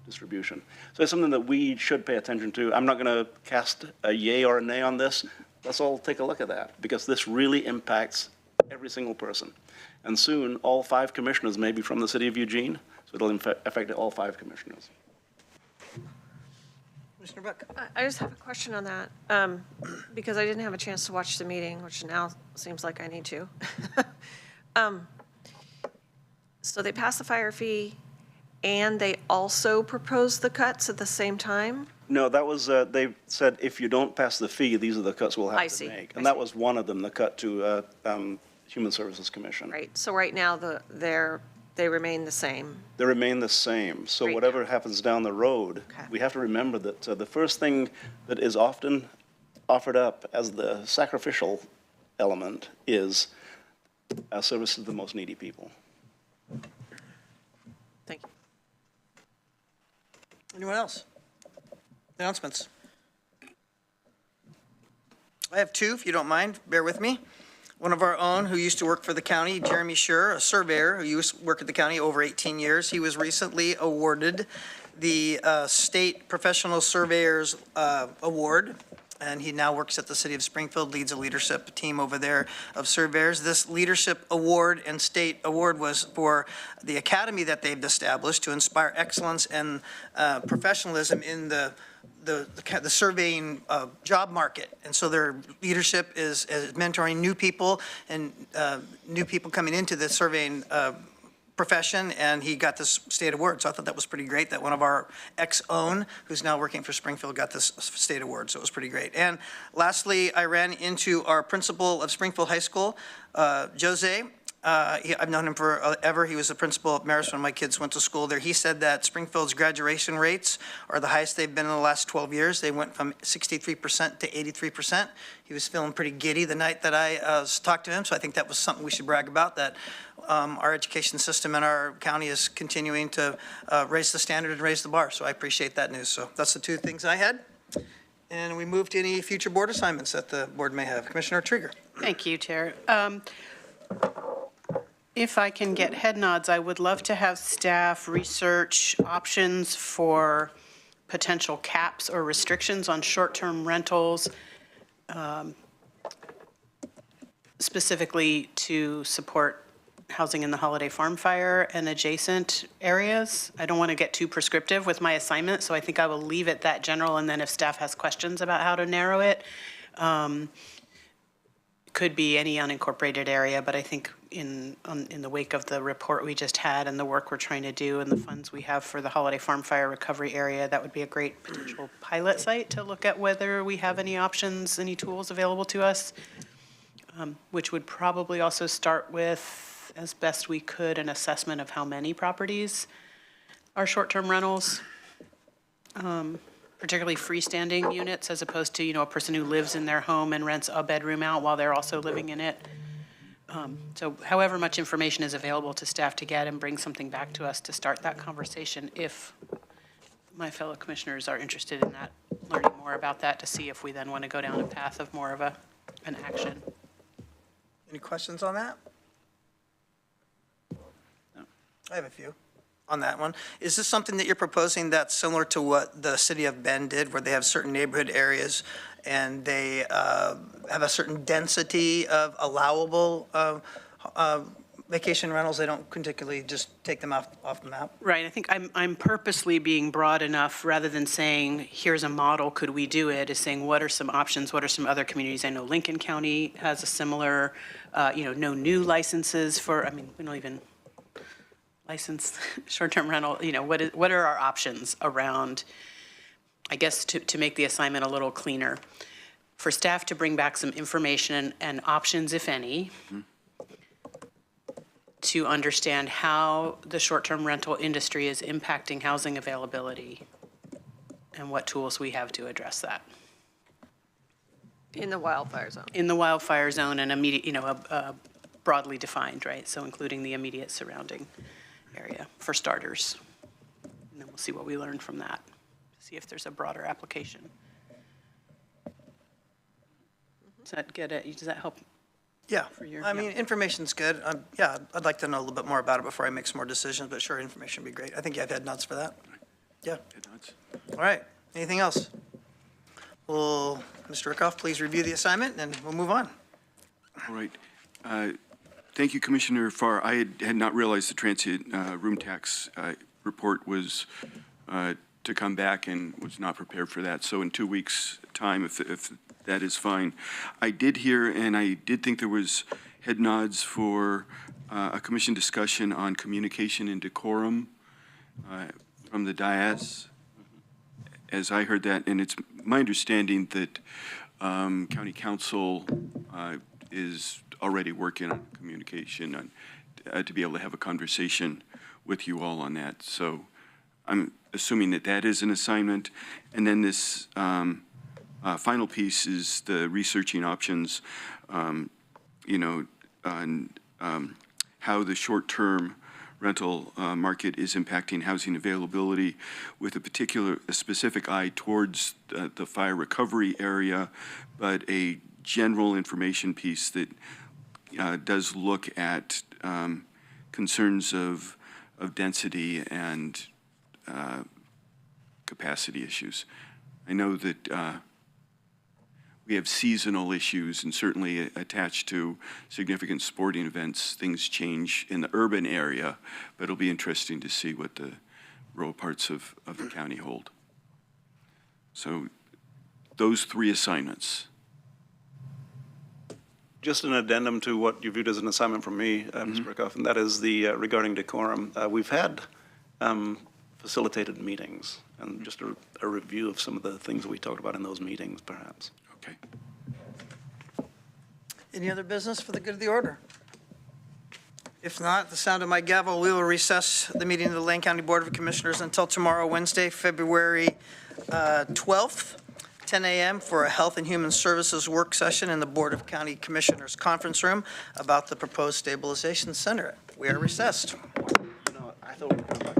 distribution. So it's something that we should pay attention to. I'm not going to cast a yay or a nay on this. Let's all take a look at that, because this really impacts every single person. And soon, all 5 commissioners may be from the city of Eugene, so it'll affect all 5 commissioners. Commissioner Buck. I just have a question on that, because I didn't have a chance to watch the meeting, which now seems like I need to. So they passed the fire fee, and they also proposed the cuts at the same time? No, that was, they said, if you don't pass the fee, these are the cuts we'll have to make. And that was one of them, the cut to Human Services Commission. Right, so right now, they remain the same. They remain the same. So whatever happens down the road, we have to remember that the first thing that is often offered up as the sacrificial element is service to the most needy people. Thank you. Anyone else? Announcements? I have 2, if you don't mind. Bear with me. One of our own who used to work for the county, Jeremy Schur, a surveyor who used to work at the county over 18 years. He was recently awarded the State Professional Surveyors Award, and he now works at the city of Springfield, leads a leadership team over there of surveyors. This leadership award and state award was for the academy that they've established to inspire excellence and professionalism in the surveying job market. And so their leadership is mentoring new people and new people coming into the surveying profession, and he got this state award. So I thought that was pretty great that one of our ex-own, who's now working for Springfield, got this state award. So it was pretty great. And lastly, I ran into our principal of Springfield High School, Jose. I've known him forever. He was the principal at Marist when my kids went to school there. He said that Springfield's graduation rates are the highest they've been in the last 12 years. They went from 63% to 83%. He was feeling pretty giddy the night that I talked to him, so I think that was something we should brag about, that our education system in our county is continuing to raise the standard and raise the bar, so I appreciate that news. So that's the two things I had. And we move to any future board assignments that the board may have. Commissioner Trigger. Thank you, Chair. If I can get head nods, I would love to have staff research options for potential caps or restrictions on short-term rentals, specifically to support housing in the Holiday Farm Fire and adjacent areas. I don't want to get too prescriptive with my assignment, so I think I will leave it that general, and then if staff has questions about how to narrow it, could be any unincorporated area, but I think in the wake of the report we just had and the work we're trying to do and the funds we have for the Holiday Farm Fire recovery area, that would be a great potential pilot site to look at whether we have any options, any tools available to us, which would probably also start with, as best we could, an assessment of how many properties are short-term rentals. Particularly freestanding units, as opposed to, a person who lives in their home and rents a bedroom out while they're also living in it. So however much information is available to staff to get and bring something back to us to start that conversation, if my fellow commissioners are interested in that, learning more about that, to see if we then want to go down a path of more of an action. Any questions on that? No. I have a few on that one. Is this something that you're proposing that's similar to what the city of Bend did, where they have certain neighborhood areas and they have a certain density of allowable vacation rentals? They don't particularly just take them off the map? Right. I think I'm purposely being broad enough, rather than saying, here's a model, could we do it, is saying, what are some options? What are some other communities? I know Lincoln County has a similar, no new licenses for, we don't even license short-term rental. What are our options around, I guess, to make the assignment a little cleaner? For staff to bring back some information and options, if any, to understand how the short-term rental industry is impacting housing availability and what tools we have to address that. In the wildfire zone. In the wildfire zone and immediate, broadly defined, right? So including the immediate surrounding area, for starters. And then we'll see what we learn from that, see if there's a broader application. Does that get it? Does that help? Yeah, information's good. I'd like to know a little bit more about it before I make some more decisions, but sure, information would be great. I think you have head nods for that. Yeah. Head nods. All right, anything else? Will Mr. Rickoff please review the assignment, and we'll move on. All right. Thank you, Commissioner Farr. I had not realized the transient room tax report was to come back, and was not prepared for that. So in 2 weeks' time, if that is fine. I did hear, and I did think there was head nods for a commission discussion on communication and decorum from the dais, as I heard that. And it's my understanding that County Council is already working on communication to be able to have a conversation with you all on that. So I'm assuming that that is an assignment. And then this final piece is the researching options, on how the short-term rental market is impacting housing availability, with a specific eye towards the fire recovery area, but a general information piece that does look at concerns of density and capacity issues. I know that we have seasonal issues, and certainly attached to significant sporting events, things change in the urban area, but it'll be interesting to see what the rural parts of the county hold. So those three assignments. Just an addendum to what you viewed as an assignment from me, Ms. Brickhoff, and that is the regarding decorum. We've had facilitated meetings, and just a review of some of the things that we talked about in those meetings, perhaps. Okay. Any other business for the good of the order? If not, at the sound of my gavel, we will recess the meeting of the Lane County Board of Commissioners until tomorrow, Wednesday, February 12th, 10 a.m. for a Health and Human Services work session in the Board of County Commissioners Conference Room about the proposed stabilization center. We are recessed. I thought